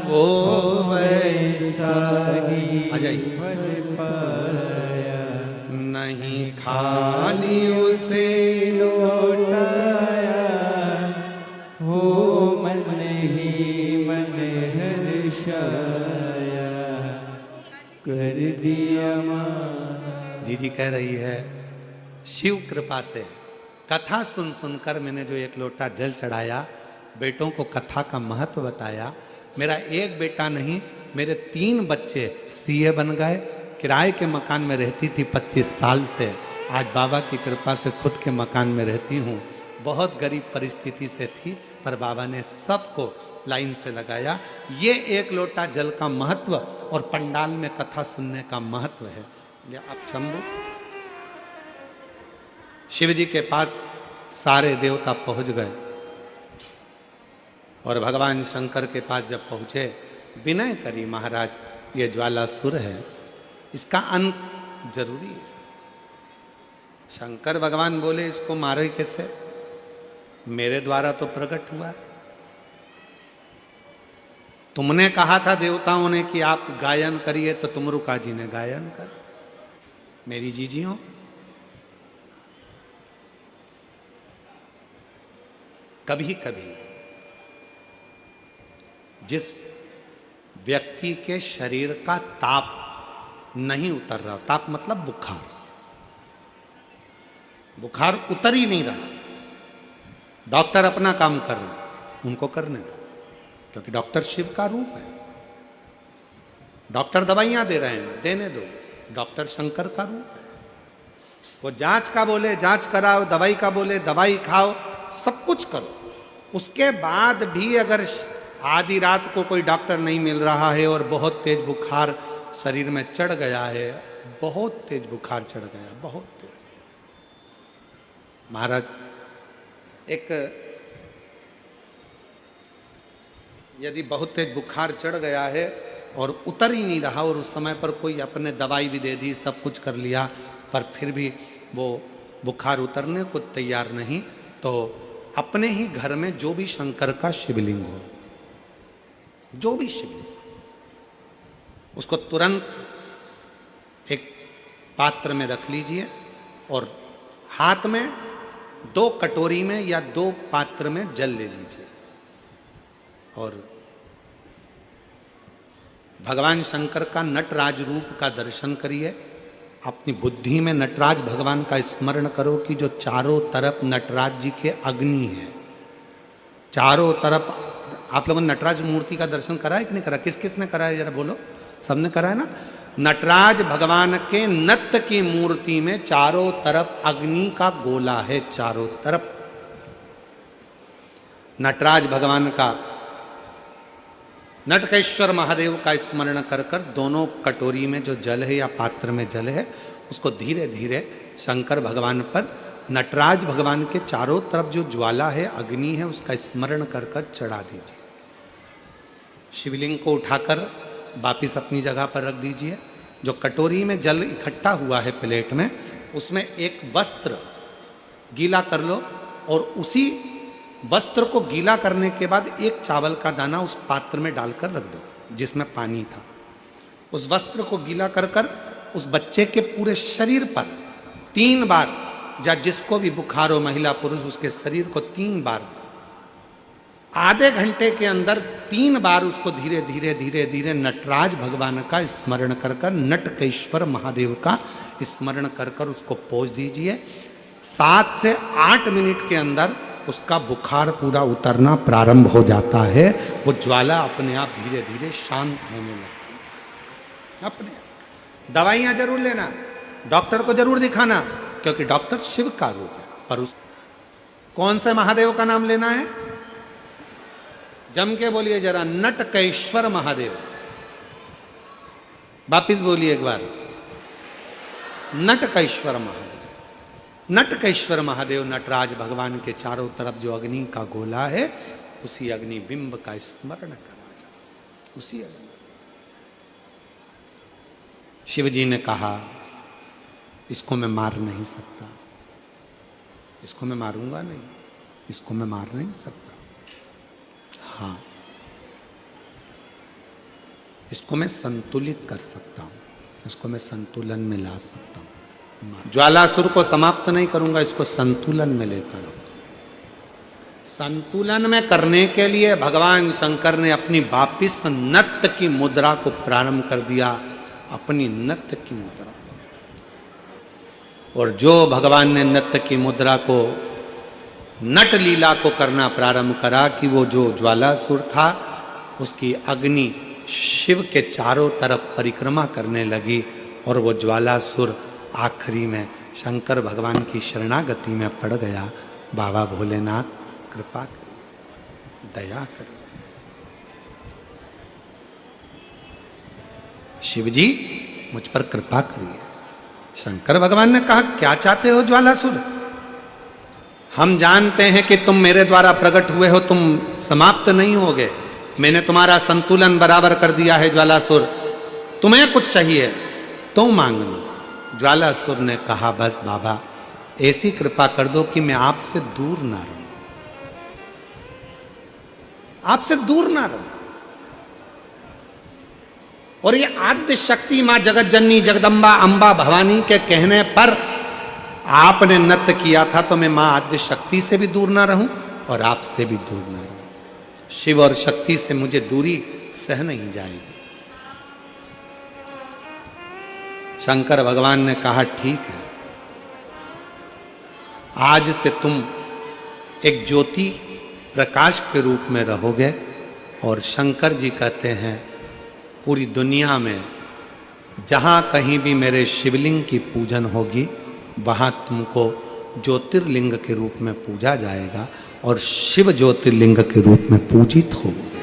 वो वैसा ही आ जाइए। फल पाया, नहीं खाली उसे लौटाया, हो मन ही मन हर्षाया, कर दिया माना। जी कह रही है शिव कृपा से कथा सुन सुनकर मैंने जो एक लोटा जल चढ़ाया, बेटों को कथा का महत्व बताया। मेरा एक बेटा नहीं, मेरे 3 बच्चे सीए बन गए। किराए के मकान में रहती थी 25 साल से, आज बाबा की कृपा से खुद के मकान में रहती हूँ। बहुत गरीब परिस्थिति से थी, पर बाबा ने सबको लाइन से लगाया। ये एक लोटा जल का महत्व और पंडाल में कथा सुनने का महत्व है। अब शंभू शिव जी के पास सारे देवता पहुंच गए और भगवान शंकर के पास जब पहुंचे, विनय करी, महाराज ये ज्वालासुर है, इसका अंत जरूरी है। शंकर भगवान बोले इसको मारे कैसे? मेरे द्वारा तो प्रकट हुआ है। तुमने कहा था देवताओं ने कि आप गायन करिए, तो तुमरुका जी ने गायन कर। मेरी जीजियों, कभी कभी जिस व्यक्ति के शरीर का ताप नहीं उतर रहा, ताप मतलब बुखार, बुखार उतर ही नहीं रहा, डॉक्टर अपना काम कर रहे हैं, उनको करने दो, क्योंकि डॉक्टर शिव का रूप है। डॉक्टर दवाइयां दे रहे हैं, देने दो, डॉक्टर शंकर का रूप है। वो जांच का बोले जांच कराओ, दवाई का बोले दवाई खाओ, सब कुछ करो। उसके बाद भी अगर आधी रात को कोई डॉक्टर नहीं मिल रहा है और बहुत तेज बुखार शरीर में चढ़ गया है, बहुत तेज बुखार चढ़ गया, बहुत तेज। महाराज, एक यदि बहुत तेज बुखार चढ़ गया है और उतर ही नहीं रहा, और उस समय पर कोई अपने दवाई भी दे दी, सब कुछ कर लिया, पर फिर भी वो बुखार उतरने को तैयार नहीं, तो अपने ही घर में जो भी शंकर का शिवलिंग हो, जो भी शिवलिंग, उसको तुरंत एक पात्र में रख लीजिए और हाथ में 2 कटोरी में या 2 पात्र में जल ले लीजिए और भगवान शंकर का नटराज रूप का दर्शन करिए। अपनी बुद्धि में नटराज भगवान का स्मरण करो कि जो चारों तरफ नटराज जी के अग्नि है, चारों तरफ। आप लोगों ने नटराज मूर्ति का दर्शन करा है कि नहीं करा? किस किस ने करा है जरा बोलो? सबने करा है ना? नटराज भगवान के नत्य की मूर्ति में चारों तरफ अग्नि का गोला है, चारों तरफ। नटराज भगवान का, नटकेश्वर महादेव का स्मरण कर कर दोनों कटोरी में जो जल है या पात्र में जल है, उसको धीरे धीरे शंकर भगवान पर, नटराज भगवान के चारों तरफ जो ज्वाला है, अग्नि है, उसका स्मरण कर कर चढ़ा दीजिए। शिवलिंग को उठाकर वापिस अपनी जगह पर रख दीजिए। जो कटोरी में जल इकट्ठा हुआ है प्लेट में, उसमें एक वस्त्र गीला कर लो और उसी वस्त्र को गीला करने के बाद एक चावल का दाना उस पात्र में डालकर रख दो जिसमें पानी था। उस वस्त्र को गीला कर कर उस बच्चे के पूरे शरीर पर 3 बार, या जिसको भी बुखार हो महिला पुरुष उसके शरीर को 3 बार, आधे घंटे के अंदर 3 बार उसको धीरे धीरे धीरे धीरे नटराज भगवान का स्मरण कर कर, नटकेश्वर महादेव का स्मरण कर कर उसको पोंछ दीजिए। 7 से 8 मिनट के अंदर उसका बुखार पूरा उतरना प्रारंभ हो जाता है। वो ज्वाला अपने आप धीरे धीरे शांत होने लगती है। अपने दवाइयां जरूर लेना, डॉक्टर को जरूर दिखाना, क्योंकि डॉक्टर शिव का रूप है। पर उस कौन से महादेव का नाम लेना है? जम के बोलिए जरा, नटकेश्वर महादेव। वापिस बोलिए एक बार, नटकेश्वर महादेव। नटकेश्वर महादेव नटराज भगवान के चारों तरफ जो अग्नि का गोला है, उसी अग्नि बिंब का स्मरण करा जाए, उसी अग्नि। शिव जी ने कहा, इसको मैं मार नहीं सकता, इसको मैं मारूंगा नहीं, इसको मैं मार नहीं सकता। हाँ, इसको मैं संतुलित कर सकता हूं, इसको मैं संतुलन में ला सकता हूं। ज्वालासुर को समाप्त नहीं करूंगा, इसको संतुलन में लेकर आऊंगा। संतुलन में करने के लिए भगवान शंकर ने अपनी वापिस नत्य की मुद्रा को प्रारंभ कर दिया, अपनी नत्य की मुद्रा। और जो भगवान ने नत्य की मुद्रा को, नट लीला को करना प्रारंभ करा कि वो जो ज्वालासुर था उसकी अग्नि शिव के चारों तरफ परिक्रमा करने लगी और वो ज्वालासुर आखिरी में शंकर भगवान की शरणागति में पड़ गया। बाबा भोलेनाथ कृपा करिए, दया करिए। शिव जी मुझ पर कृपा करिए। शंकर भगवान ने कहा, क्या चाहते हो ज्वालासुर? हम जानते हैं कि तुम मेरे द्वारा प्रकट हुए हो, तुम समाप्त नहीं होगे। मैंने तुम्हारा संतुलन बराबर कर दिया है ज्वालासुर, तुम्हें कुछ चाहिए तो मांग लो। ज्वालासुर ने कहा, बस बाबा ऐसी कृपा कर दो कि मैं आपसे दूर ना रहूं, आपसे दूर ना रहूं। और ये आद्य शक्ति मां जगत जननी जगदम्बा अंबा भवानी के कहने पर आपने नृत्य किया था, तो मैं मां आद्य शक्ति से भी दूर ना रहूं और आपसे भी दूर ना रहूं। शिव और शक्ति से मुझे दूरी सह नहीं जाएगी। शंकर भगवान ने कहा, ठीक है, आज से तुम एक ज्योति प्रकाश के रूप में रहोगे। और शंकर जी कहते हैं, पूरी दुनिया में जहां कहीं भी मेरे शिवलिंग की पूजन होगी, वहां तुमको ज्योतिर्लिंग के रूप में पूजा जाएगा और शिव ज्योतिर्लिंग के रूप में पूजित होंगे।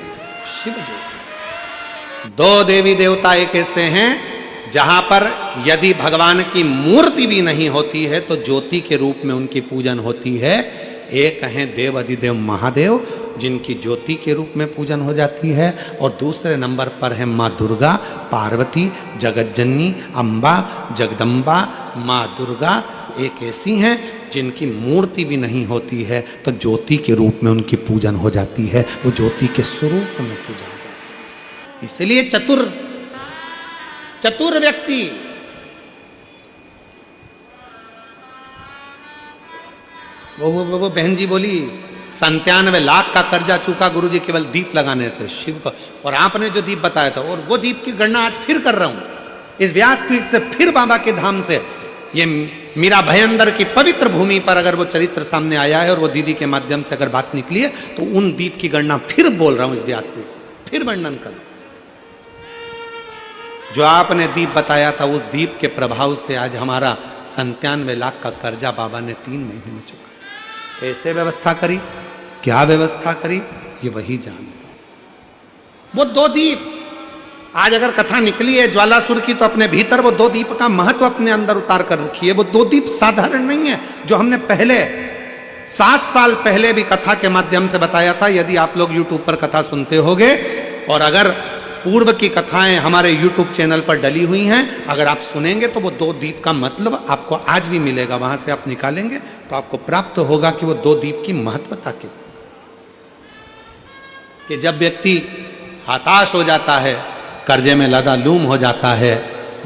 शिव ज्योति, 2 देवी देवता एक ऐसे हैं जहां पर यदि भगवान की मूर्ति भी नहीं होती है तो ज्योति के रूप में उनकी पूजन होती है। एक हैं देव अधिदेव महादेव, जिनकी ज्योति के रूप में पूजन हो जाती है, और दूसरे नंबर पर है माँ दुर्गा, पार्वती, जगतजननी, अम्बा, जगदम्बा। माँ दुर्गा एक ऐसी हैं जिनकी मूर्ति भी नहीं होती है तो ज्योति के रूप में उनकी पूजन हो जाती है, वो ज्योति के स्वरूप में पूजा हो जाती है। इसलिए चतुर व्यक्ति वो बहन जी बोली, 97 लाख का कर्जा चूका गुरुजी केवल दीप लगाने से शिव को। और आपने जो दीप बताया था, और वो दीप की गणना आज फिर कर रहा हूं इस व्यासपीठ से, फिर बाबा के धाम से। ये मीरा भयंदर की पवित्र भूमि पर अगर वो चरित्र सामने आया है और वो दीदी के माध्यम से अगर बात निकली है, तो उन दीप की गणना फिर बोल रहा हूं इस व्यासपीठ से, फिर वर्णन कर। जो आपने दीप बताया था, उस दीप के प्रभाव से आज हमारा 97 लाख का कर्जा बाबा ने 3 महीने में चुका। कैसे व्यवस्था करी, क्या व्यवस्था करी, ये वही जानता। वो 2 दीप आज अगर कथा निकली है ज्वालासुर की, तो अपने भीतर वो 2 दीप का महत्व अपने अंदर उतार कर रखी है। वो 2 दीप साधारण नहीं है, जो हमने पहले 7 साल पहले भी कथा के माध्यम से बताया था। यदि आप लोग YouTube पर कथा सुनते होगे और अगर पूर्व की कथाएं हमारे YouTube चैनल पर डली हुई हैं, अगर आप सुनेंगे तो वो 2 दीप का मतलब आपको आज भी मिलेगा। वहां से आप निकालेंगे तो आपको प्राप्त होगा कि वो 2 दीप की महत्वता कितनी, कि जब व्यक्ति हताश हो जाता है, कर्जे में लदालूम हो जाता है,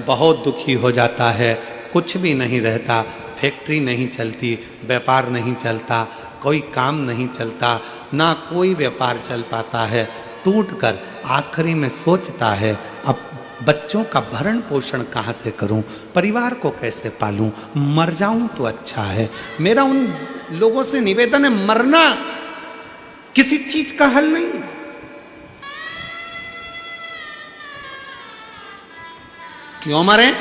बहुत दुखी हो जाता है, कुछ भी नहीं रहता, फैक्ट्री नहीं चलती, व्यापार नहीं चलता, कोई काम नहीं चलता, ना कोई व्यापार चल पाता है, टूटकर आखिरी में सोचता है अब बच्चों का भरण पोषण कहाँ से करूं, परिवार को कैसे पालूं, मर जाऊं तो अच्छा है। मेरा उन लोगों से निवेदन है, मरना किसी चीज का हल नहीं है। क्यों मरे?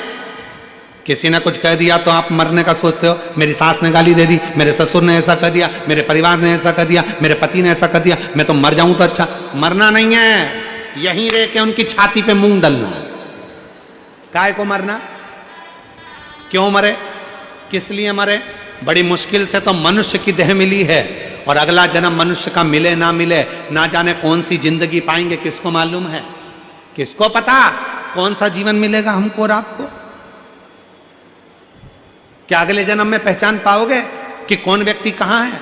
किसी ने कुछ कह दिया तो आप मरने का सोचते हो, मेरी सास ने गाली दे दी, मेरे ससुर ने ऐसा कर दिया, मेरे परिवार ने ऐसा कर दिया, मेरे पति ने ऐसा कर दिया, मैं तो मर जाऊं तो अच्छा। मरना नहीं है, यहीं रह के उनकी छाती पे मूंग डलना है। काय को मरना? क्यों मरे? किस लिए मरे? बड़ी मुश्किल से तो मनुष्य की देह मिली है, और अगला जन्म मनुष्य का मिले ना मिले, ना जाने कौन सी जिंदगी पाएंगे, किसको मालूम है, किसको पता कौन सा जीवन मिलेगा हमको और आपको। क्या अगले जन्म में पहचान पाओगे कि कौन व्यक्ति कहां है?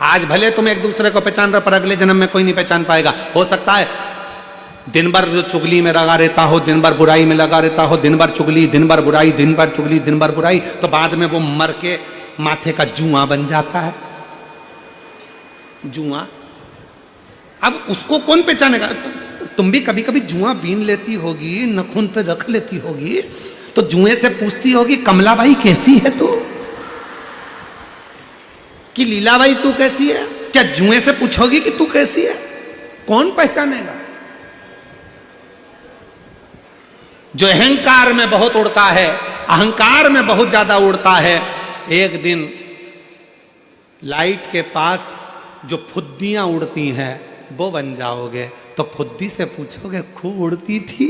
आज भले तुम एक दूसरे को पहचान रहे, पर अगले जन्म में कोई नहीं पहचान पाएगा। हो सकता है दिन भर जो चुगली में लगा रहता हो, दिन भर बुराई में लगा रहता हो, दिन भर चुगली, दिन भर बुराई, दिन भर चुगली, दिन भर बुराई, तो बाद में वो मर के माथे का जुआ बन जाता है। जुआ, अब उसको कौन पहचानेगा? तुम भी कभी कभी जुआ बीन लेती होगी, नखून पे रख लेती होगी, तो जुए से पूछती होगी कमलाबाई कैसी है तू, कि लीलाबाई तू कैसी है? क्या जुए से पूछोगी कि तू कैसी है? कौन पहचानेगा? जो अहंकार में बहुत उड़ता है, अहंकार में बहुत ज्यादा उड़ता है, एक दिन लाइट के पास जो फुद्दियां उड़ती हैं वो बन जाओगे। तो फुद्दी से पूछोगे खूब उड़ती थी,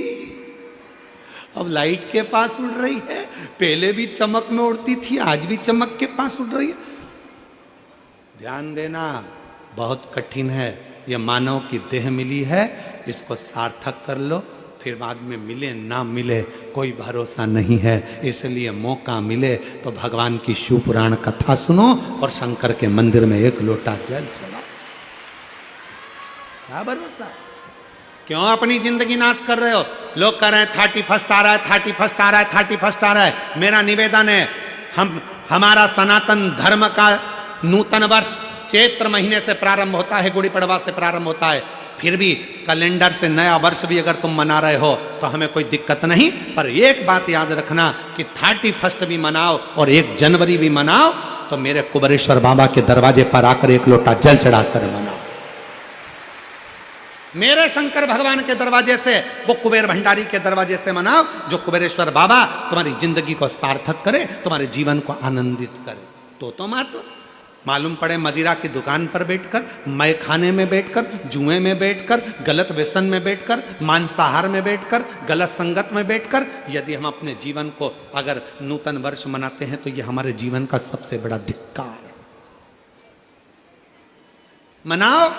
अब लाइट के पास उड़ रही है, पहले भी चमक में उड़ती थी, आज भी चमक के पास उड़ रही है। ध्यान देना, बहुत कठिन है। यह मानव की देह मिली है, इसको सार्थक कर लो, फिर बाद में मिले ना मिले कोई भरोसा नहीं है। इसलिए मौका मिले तो भगवान की शिव पुराण कथा सुनो और शंकर के मंदिर में 1 लोटा जल चढ़ाओ। क्या भरोसा? क्यों अपनी जिंदगी नाश कर रहे हो? लोग कह रहे हैं 31 आ रहा है, 31 आ रहा है, 31 आ रहा है। मेरा निवेदन है, हमारा सनातन धर्म का नूतन वर्ष चैत्र महीने से प्रारंभ होता है, गुड़ी पड़वा से प्रारंभ होता है। फिर भी कैलेंडर से नया वर्ष भी अगर तुम मना रहे हो तो हमें कोई दिक्कत नहीं, पर एक बात याद रखना कि 31 भी मनाओ और 1 जनवरी भी मनाओ, तो मेरे कुबेरेश्वर बाबा के दरवाजे पर आकर 1 लोटा जल चढ़ाकर मनाओ। मेरे शंकर भगवान के दरवाजे से, वो कुबेर भंडारी के दरवाजे से मनाओ, जो कुबेरेश्वर बाबा तुम्हारी जिंदगी को सार्थक करे, तुम्हारे जीवन को आनंदित करे। तो मालूम पड़े मदिरा की दुकान पर बैठकर, मय खाने में बैठकर, जुए में बैठकर, गलत व्यसन में बैठकर, मांसाहार में बैठकर, गलत संगत में बैठकर, यदि हम अपने जीवन को अगर नूतन वर्ष मनाते हैं तो यह हमारे जीवन का सबसे बड़ा धिक्कार है। मनाओ,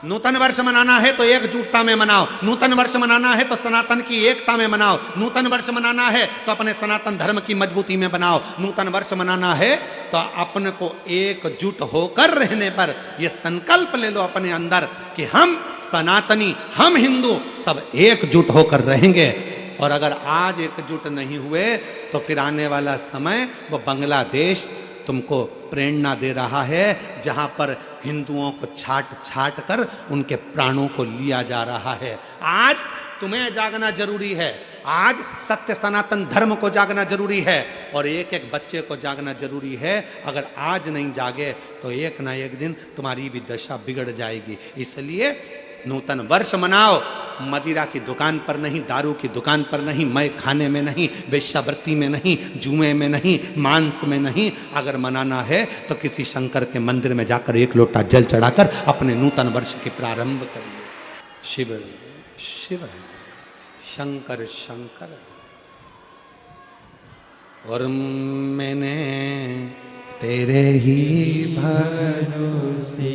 नूतन वर्ष मनाना है तो एकजुटता में मनाओ, नूतन वर्ष मनाना है तो सनातन की एकता में मनाओ, नूतन वर्ष मनाना है तो अपने सनातन धर्म की मजबूती में बनाओ, नूतन वर्ष मनाना है तो अपने को एकजुट होकर रहने पर यह संकल्प ले लो अपने अंदर कि हम सनातनी, हम हिंदू सब एकजुट होकर रहेंगे। और अगर आज एकजुट नहीं हुए तो फिर आने वाला समय वो बांग्लादेश तुमको प्रेरणा दे रहा है, जहां पर हिंदुओं को छाट छाट कर उनके प्राणों को लिया जा रहा है। आज तुम्हें जागना जरूरी है, आज सत्य सनातन धर्म को जागना जरूरी है, और एक एक बच्चे को जागना जरूरी है। अगर आज नहीं जागे तो एक ना एक दिन तुम्हारी भी दशा बिगड़ जाएगी। इसलिए नूतन वर्ष मनाओ, मदिरा की दुकान पर नहीं, दारू की दुकान पर नहीं, मय खाने में नहीं, वेश्यावृत्ति में नहीं, जुए में नहीं, मांस में नहीं। अगर मनाना है तो किसी शंकर के मंदिर में जाकर 1 लोटा जल चढ़ाकर अपने नूतन वर्ष के प्रारंभ करिए। शिव शिव, शंकर शंकर। और मैंने तेरे ही भरोसे,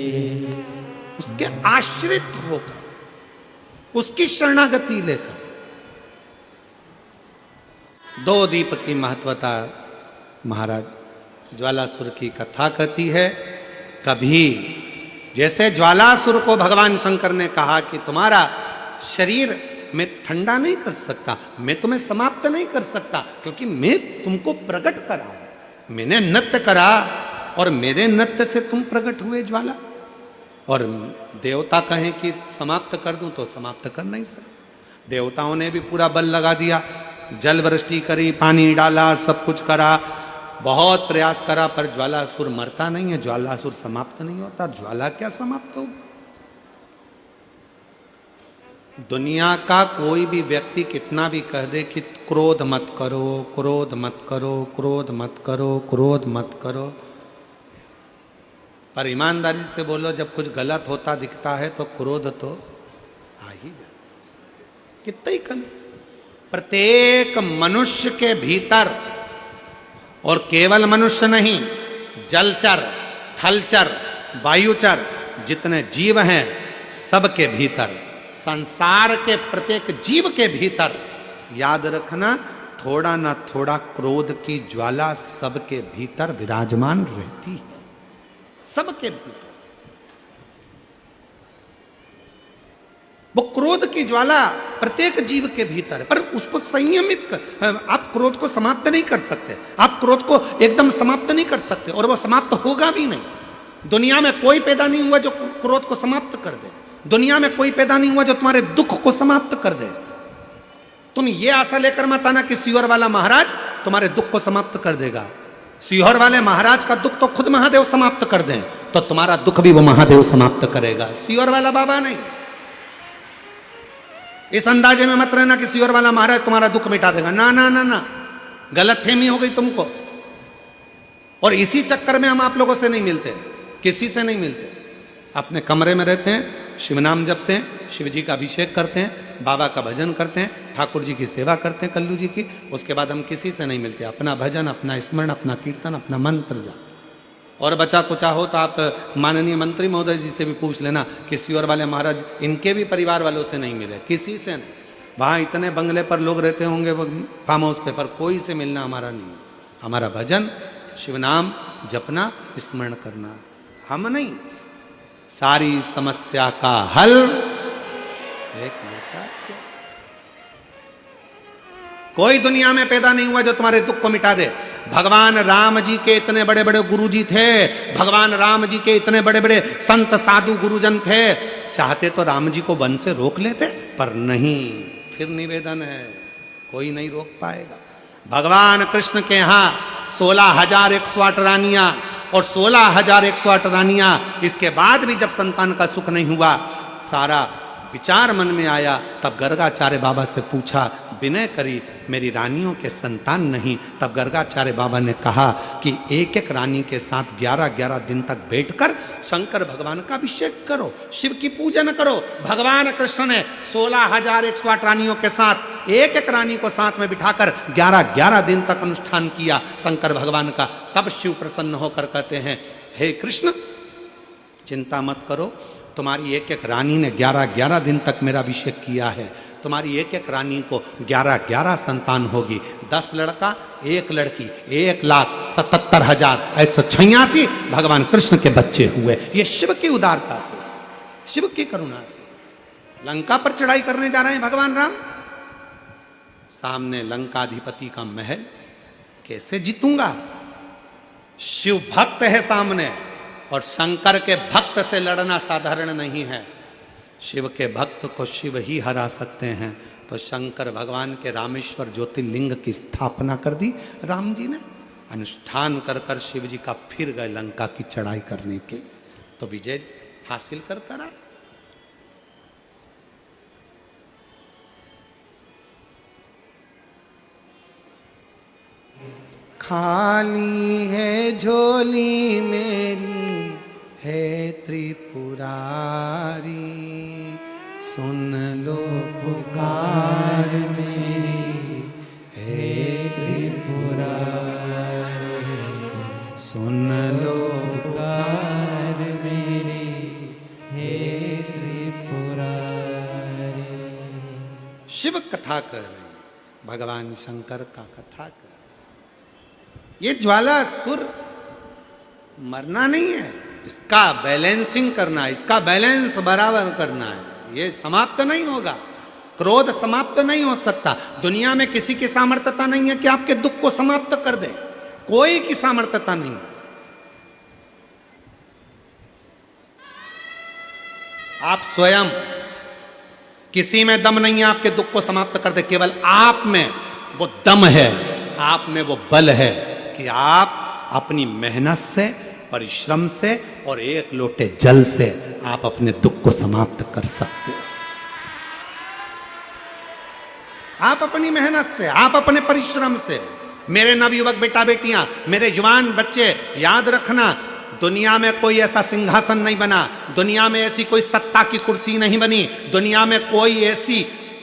उसके आश्रित होकर, उसकी शरणागति लेकर। दो दीप की महत्वता महाराज ज्वालासुर की कथा कहती है। कभी जैसे ज्वालासुर को भगवान शंकर ने कहा कि तुम्हारा शरीर मैं ठंडा नहीं कर सकता, मैं तुम्हें समाप्त नहीं कर सकता, क्योंकि मैं तुमको प्रकट करा हूं, मैंने नृत्य करा और मेरे नृत्य से तुम प्रकट हुए ज्वाला। और देवता कहें कि समाप्त कर दूं तो समाप्त कर नहीं सकते। देवताओं ने भी पूरा बल लगा दिया, जल वृष्टि करी, पानी डाला, सब कुछ करा, बहुत प्रयास करा, पर ज्वालासुर मरता नहीं है, ज्वालासुर समाप्त नहीं होता। ज्वाला क्या समाप्त हो? दुनिया का कोई भी व्यक्ति कितना भी कह दे कि क्रोध मत करो, क्रोध मत करो, क्रोध मत करो, क्रोध मत करो, पर ईमानदारी से बोलो, जब कुछ गलत होता दिखता है तो क्रोध तो आ ही जाता। कितना ही कल प्रत्येक मनुष्य के भीतर, और केवल मनुष्य नहीं, जलचर, थलचर, वायुचर, जितने जीव हैं सबके भीतर, संसार के प्रत्येक जीव के भीतर, याद रखना, थोड़ा ना थोड़ा क्रोध की ज्वाला सबके भीतर विराजमान रहती है, सबके भीतर। वो क्रोध की ज्वाला प्रत्येक जीव के भीतर है, पर उसको संयमित कर, आप क्रोध को समाप्त नहीं कर सकते, आप क्रोध को एकदम समाप्त नहीं कर सकते, और वो समाप्त होगा भी नहीं। दुनिया में कोई पैदा नहीं हुआ जो क्रोध को समाप्त कर दे, दुनिया में कोई पैदा नहीं हुआ जो तुम्हारे दुख को समाप्त कर दे। तुम ये आशा लेकर मत आना कि सीहोर वाला महाराज तुम्हारे दुख को समाप्त कर देगा। सीहोर वाले महाराज का दुख तो खुद महादेव समाप्त कर दें तो तुम्हारा दुख भी वो महादेव समाप्त करेगा, सीहोर वाला बाबा नहीं। इस अंदाजे में मत रहना कि सीहोर वाला महाराज तुम्हारा दुख मिटा देगा, ना ना ना ना, गलतफहमी हो गई तुमको। और इसी चक्कर में हम आप लोगों से नहीं मिलते, किसी से नहीं मिलते, अपने कमरे में रहते हैं, शिव नाम जपते हैं, शिव जी का अभिषेक करते हैं, बाबा का भजन करते हैं, ठाकुर जी की सेवा करते हैं, कल्लू जी की, उसके बाद हम किसी से नहीं मिलते। अपना भजन, अपना स्मरण, अपना कीर्तन, अपना मंत्र जाप। और बचा कुचा हो तो आप माननीय मंत्री महोदय जी से भी पूछ लेना कि सीहोर वाले महाराज इनके भी परिवार वालों से नहीं मिले, किसी से नहीं। वहाँ इतने बंगले पर लोग रहते होंगे, फार्म हाउस पे, पर कोई से मिलना हमारा नहीं। हमारा भजन, शिव नाम जपना, स्मरण करना, हम नहीं। सारी समस्या का हल एक लोटा चाय। कोई दुनिया में पैदा नहीं हुआ जो तुम्हारे दुख को मिटा दे। भगवान राम जी के इतने बड़े बड़े गुरुजी थे, भगवान राम जी के इतने बड़े बड़े संत साधु गुरुजन थे, चाहते तो राम जी को वन से रोक लेते, पर नहीं। फिर निवेदन है, कोई नहीं रोक पाएगा। भगवान कृष्ण के यहाँ 16,108 रानियां, और 16,108 रानियां, इसके बाद भी जब संतान का सुख नहीं हुआ, सारा विचार मन में आया, तब गर्गाचार्य बाबा से पूछा, विनय करी, मेरी रानियों के संतान नहीं। तब गर्गाचार्य बाबा ने कहा कि एक एक रानी के साथ 11-11 दिन तक बैठकर शंकर भगवान का अभिषेक करो, शिव की पूजन करो। भगवान कृष्ण ने 16,108 रानियों के साथ एक एक रानी को साथ में बिठाकर 11-11 दिन तक अनुष्ठान किया शंकर भगवान का। तब शिव प्रसन्न होकर कहते हैं, हे कृष्ण, चिंता मत करो, तुम्हारी एक एक रानी ने 11-11 दिन तक मेरा अभिषेक किया है, तुम्हारी एक एक रानी को 11-11 संतान होगी, 10 लड़का 1 लड़की, 1,77,186 भगवान कृष्ण के बच्चे हुए। ये शिव की उदारता से, शिव की करुणा से। लंका पर चढ़ाई करने जा रहे हैं भगवान राम, सामने लंकाधिपति का महल, कैसे जीतूंगा? शिव भक्त है सामने, और शंकर के भक्त से लड़ना साधारण नहीं है। शिव के भक्त को शिव ही हरा सकते हैं। तो शंकर भगवान के रामेश्वर ज्योतिर्लिंग की स्थापना कर दी राम जी ने, अनुष्ठान कर कर शिव जी का फिर गए लंका की चढ़ाई करने के, तो विजय हासिल कर कर आए। खाली है झोली मेरी है त्रिपुरारी, सुन लो पुकार मेरी है त्रिपुरारी, सुन लो पुकार मेरी है त्रिपुरारी। कथा कर रहे हैं, भगवान शंकर का कथा कर रहे हैं। ये ज्वालासुर मरना नहीं है, इसका बैलेंसिंग करना है, इसका बैलेंस बराबर करना है। ये समाप्त नहीं होगा, क्रोध समाप्त नहीं हो सकता। दुनिया में किसी की सामर्थ्यता नहीं है कि आपके दुख को समाप्त कर दे, कोई की सामर्थ्यता नहीं है। आप स्वयं, किसी में दम नहीं है आपके दुख को समाप्त कर दे, केवल आप में वो दम है, आप में वो बल है कि आप अपनी मेहनत से, परिश्रम से और एक लोटे जल से आप अपने दुख को समाप्त कर सकते हो। आप अपनी मेहनत से, आप अपने परिश्रम से। मेरे नवयुवक बेटा बेटियां, मेरे जवान बच्चे, याद रखना, दुनिया में कोई ऐसा सिंहासन नहीं बना, दुनिया में ऐसी कोई सत्ता की कुर्सी नहीं बनी, दुनिया में कोई ऐसी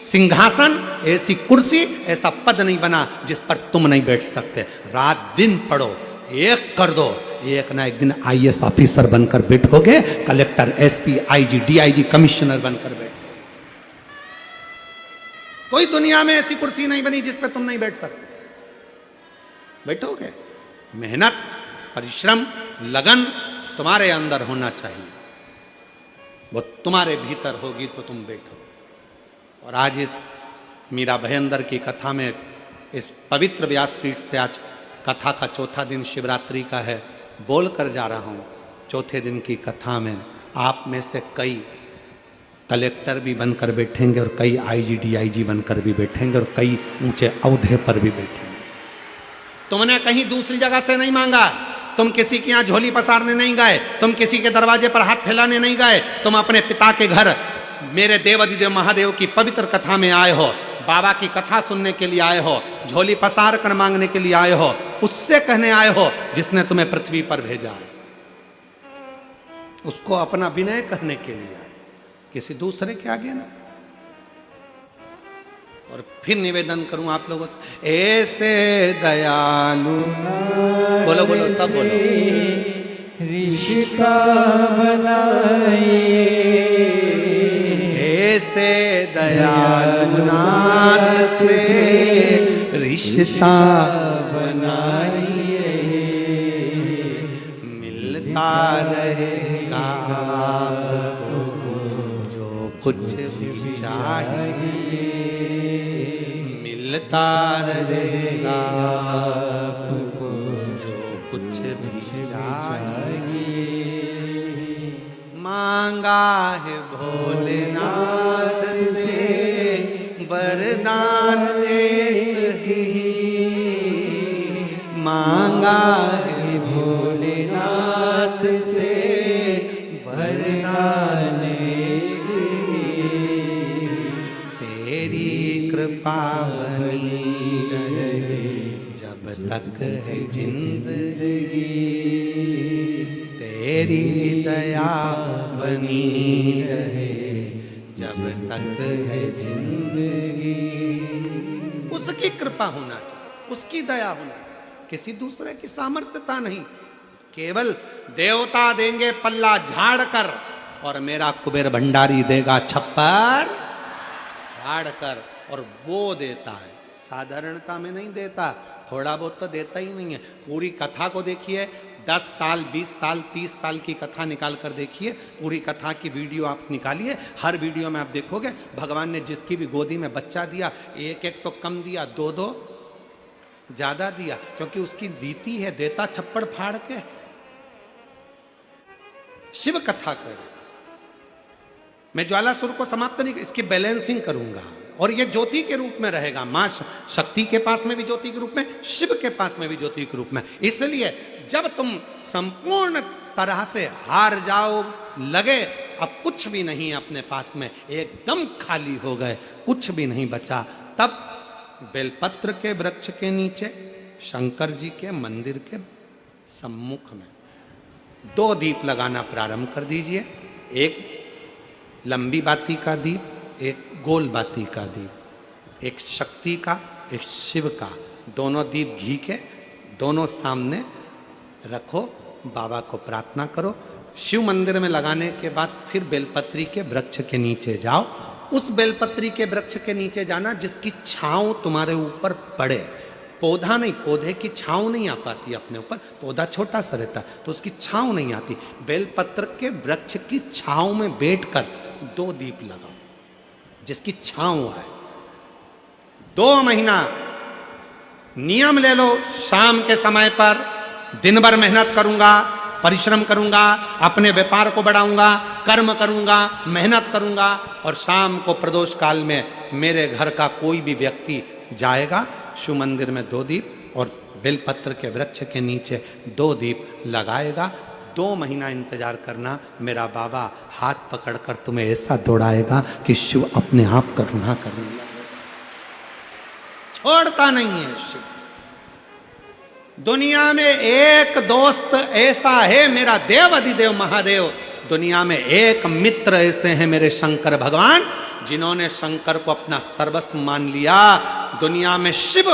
सिंहासन, ऐसी कुर्सी, ऐसा पद नहीं बना जिस पर तुम नहीं बैठ सकते। रात दिन पढ़ो, एक कर दो, एक ना एक दिन IAS ऑफिसर बनकर बैठोगे, collector, SP, IG, DIG, commissioner बनकर बैठोगे। कोई दुनिया में ऐसी कुर्सी नहीं बनी जिस पर तुम नहीं बैठ सकते, बैठोगे। मेहनत, परिश्रम, लगन तुम्हारे अंदर होना चाहिए, वो तुम्हारे भीतर होगी तो तुम बैठो। और आज इस मीरा भयंदर की कथा में, इस पवित्र व्यासपीठ से आज कथा का चौथा दिन शिवरात्रि का है, बोल कर जा रहा हूँ। चौथे दिन की कथा में आप में से कई कलेक्टर भी बनकर बैठेंगे और कई IG, DIG बनकर भी बैठेंगे और कई ऊंचे औहदे पर भी बैठेंगे। तुमने कहीं दूसरी जगह से नहीं मांगा, तुम किसी के यहाँ झोली पसारने नहीं गए, तुम किसी के दरवाजे पर हाथ फैलाने नहीं गए, तुम अपने पिता के घर मेरे देवाधिदेव महादेव की पवित्र कथा में आए हो, बाबा की कथा सुनने के लिए आए हो, झोली पसार कर मांगने के लिए आए हो, उससे कहने आए हो जिसने तुम्हें पृथ्वी पर भेजा है, उसको अपना विनय करने के लिए आए, किसी दूसरे के आगे ना। और फिर निवेदन करूं आप लोगों से, ऐसे दयालु, बोलो बोलो सब बोलो, रिश्ता बनाइए, ऐसे दयालु नाथ से रिश्ता बनाइए, मिलता रहेगा आपको जो कुछ भी चाहिए, मिलता रहेगा आपको जो कुछ भी चाहिए। मांगा है भोलेनाथ से वरदान एक ही, मांगा है भोलेनाथ से वरदान एक ही, तेरी कृपा बनी रहे जब तक है जिंदगी, तेरी दया बनी रहे जब तक है जिंदगी। उसकी कृपा होना चाहिए, उसकी दया होना चाहिए, किसी दूसरे की सामर्थ्यता नहीं। केवल देवता देंगे पल्ला झाड़ कर और मेरा कुबेर भंडारी देगा छप्पर झाड़ कर, और वो देता है, साधारणता में नहीं देता, थोड़ा बहुत तो देता ही नहीं है। पूरी कथा को देखिए, 10 साल 20 साल 30 साल की कथा निकाल कर देखिए, पूरी कथा की वीडियो आप निकालिए, हर वीडियो में आप देखोगे भगवान ने जिसकी भी गोदी में बच्चा दिया, एक एक तो कम दिया, 2-2 ज्यादा दिया, क्योंकि उसकी रीति है, देता छप्पड़ फाड़ के। शिव कथा कर, मैं ज्वालासुर को समाप्त नहीं, इसकी बैलेंसिंग करूंगा, और ये ज्योति के रूप में रहेगा। मां शक्ति के पास में भी ज्योति के रूप में, शिव के पास में भी ज्योति के रूप में। इसलिए जब तुम संपूर्ण तरह से हार जाओ, लगे अब कुछ भी नहीं है अपने पास में, एकदम खाली हो गए, कुछ भी नहीं बचा, तब बेलपत्र के वृक्ष के नीचे शंकर जी के मंदिर के सम्मुख में 2 दीप लगाना प्रारंभ कर दीजिए। एक लंबी बाती का दीप, एक गोल बाती का दीप, एक शक्ति का, एक शिव का, दोनों दीप घी के दोनों सामने रखो, बाबा को प्रार्थना करो। शिव मंदिर में लगाने के बाद फिर बेलपत्री के वृक्ष के नीचे जाओ उस बेलपत्री के वृक्ष के नीचे जाना जिसकी छांव तुम्हारे ऊपर पड़े। पौधा नहीं, पौधे की छांव नहीं आ पाती अपने ऊपर, पौधा छोटा सा रहता तो उसकी छांव नहीं आती। बेलपत्र के वृक्ष की छांव में बैठकर 2 दीप लगाओ जिसकी छांव है। 2 महीना नियम ले लो, शाम के समय पर दिन भर मेहनत करूंगा, परिश्रम करूंगा, अपने व्यापार को बढ़ाऊंगा, कर्म करूंगा, मेहनत करूंगा, और शाम को प्रदोष काल में मेरे घर का कोई भी व्यक्ति जाएगा, शिव मंदिर में 2 दीप और बेलपत्र के वृक्ष के नीचे 2 दीप लगाएगा। 2 महीना इंतजार करना, मेरा बाबा हाथ पकड़कर तुम्हें ऐसा दौड़ाएगा कि शिव अपने आप करुणा करने लगेगा। छोड़ता नहीं है शिव। दुनिया में एक दोस्त ऐसा है मेरा देव अधिदेव महादेव, दुनिया में एक मित्र ऐसे हैं मेरे शंकर भगवान जिन्होंने शंकर को अपना सर्वस्व मान लिया। दुनिया में शिव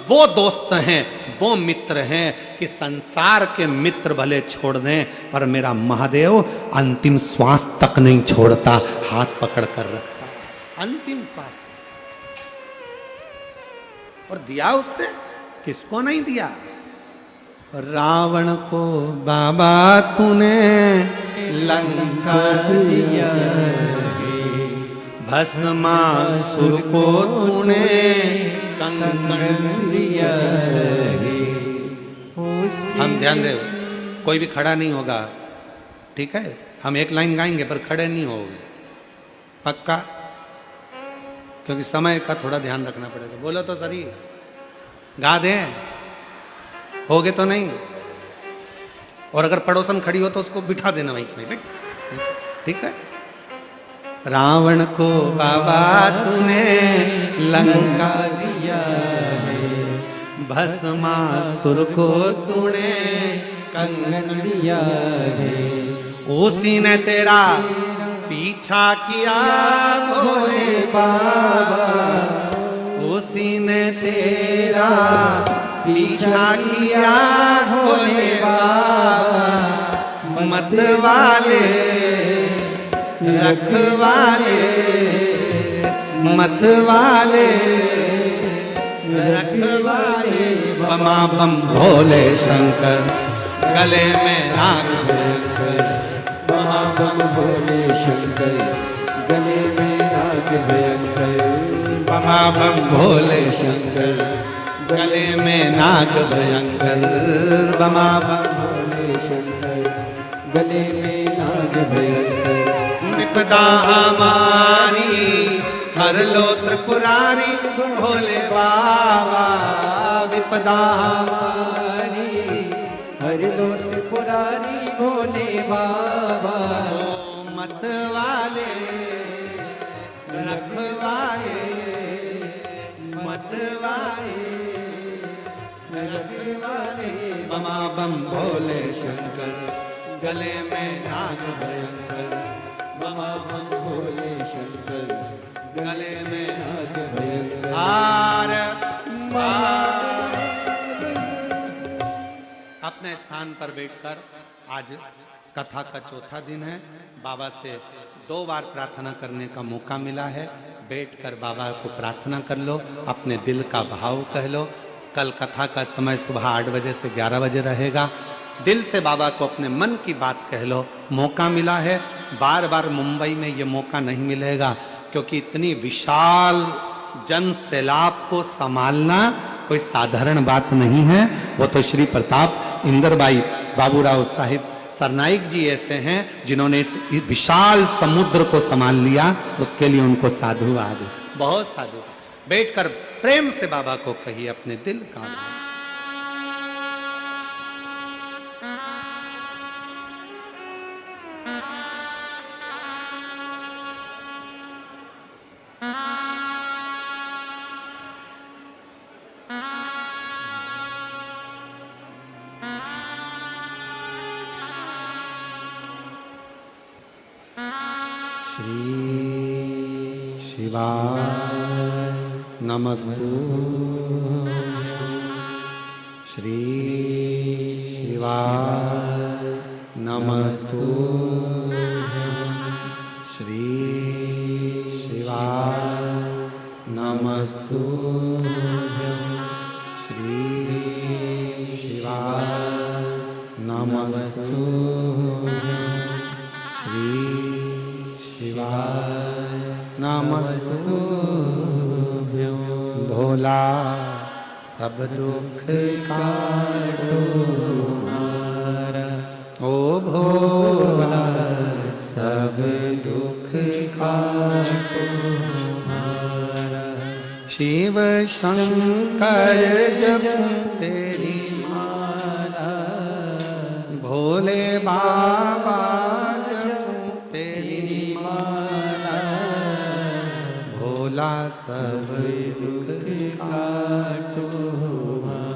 वो दोस्त हैं, वो मित्र हैं कि संसार के मित्र भले छोड़ दें पर मेरा महादेव अंतिम श्वास तक नहीं छोड़ता, हाथ पकड़ कर रखता, अंतिम श्वास। और दिया उसने, किसको नहीं दिया? रावण को बाबा तूने लंका दिया, भस्मासुर को तूने कंकण दिया। हम ध्यान दे, कोई भी खड़ा नहीं होगा, ठीक है? हम एक लाइन गाएंगे पर खड़े नहीं होंगे, पक्का? क्योंकि समय का थोड़ा ध्यान रखना पड़ेगा। बोलो तो सही, गा दें, होगे तो नहीं। और अगर पड़ोसन खड़ी हो तो उसको बिठा देना वहीं पे, ठीक है? रावण को बाबा तूने लंका दिया है, भस्मासुर को तूने कंगन दिया है, उसी ने तेरा पीछा किया भोले बाबा, उसी ने तेरा पीछा किया भोले बाबा, मत वाले रखवाले, मत वाले रखवाले, बमा बम भोले शंकर, गले में नाग भयंकर, बमा बम भोले शंकर, गले में नाग भयंकर, बमा बम भोले शंकर, गले में नाग भयंकर, बमा बम भोले शंकर, गले में नाग भयंकर। विपदा हमारी हर लो त्रिपुरारी भोले बाबा, विपदा हमारी हर लो त्रिपुरारी भोले बाबा, मत वाले रखवाले, मत वाले रखवाले, बमा बम भोले शंकर, गले में नाग भयंकर, बमा बम भोले शंकर, गले में नाग भयंकर। हार अपने स्थान पर बैठकर, आज कथा का 4था दिन है, बाबा से 2 बार प्रार्थना करने का मौका मिला है। बैठकर बाबा को प्रार्थना कर लो, अपने दिल का भाव कह लो। कल कथा का समय सुबह 8 बजे से 11 बजे रहेगा। दिल से बाबा को अपने मन की बात कह लो। मौका मिला है, बार बार मुंबई में ये मौका नहीं मिलेगा, क्योंकि इतनी विशाल जन सैलाब को संभालना कोई साधारण बात नहीं है। वो तो श्री प्रताप इंदरबाई बाबूराव साहिब सरनाइक जी ऐसे हैं जिन्होंने इस विशाल समुद्र को संभाल लिया, उसके लिए उनको साधुवाद, बहुत साधुवाद। बैठकर प्रेम से बाबा को कहिए अपने दिल का भाव। नमस्तु श्री शिवाय, नमस्तु श्री शिवाय, सब दुख काटो हमारा। ओ भोला सब दुख काटो हमारा। शिव शंकर जपूं तेरी माला, भोले बाबा जपूं तेरी माला, भोला सब दुख काटो हमारा।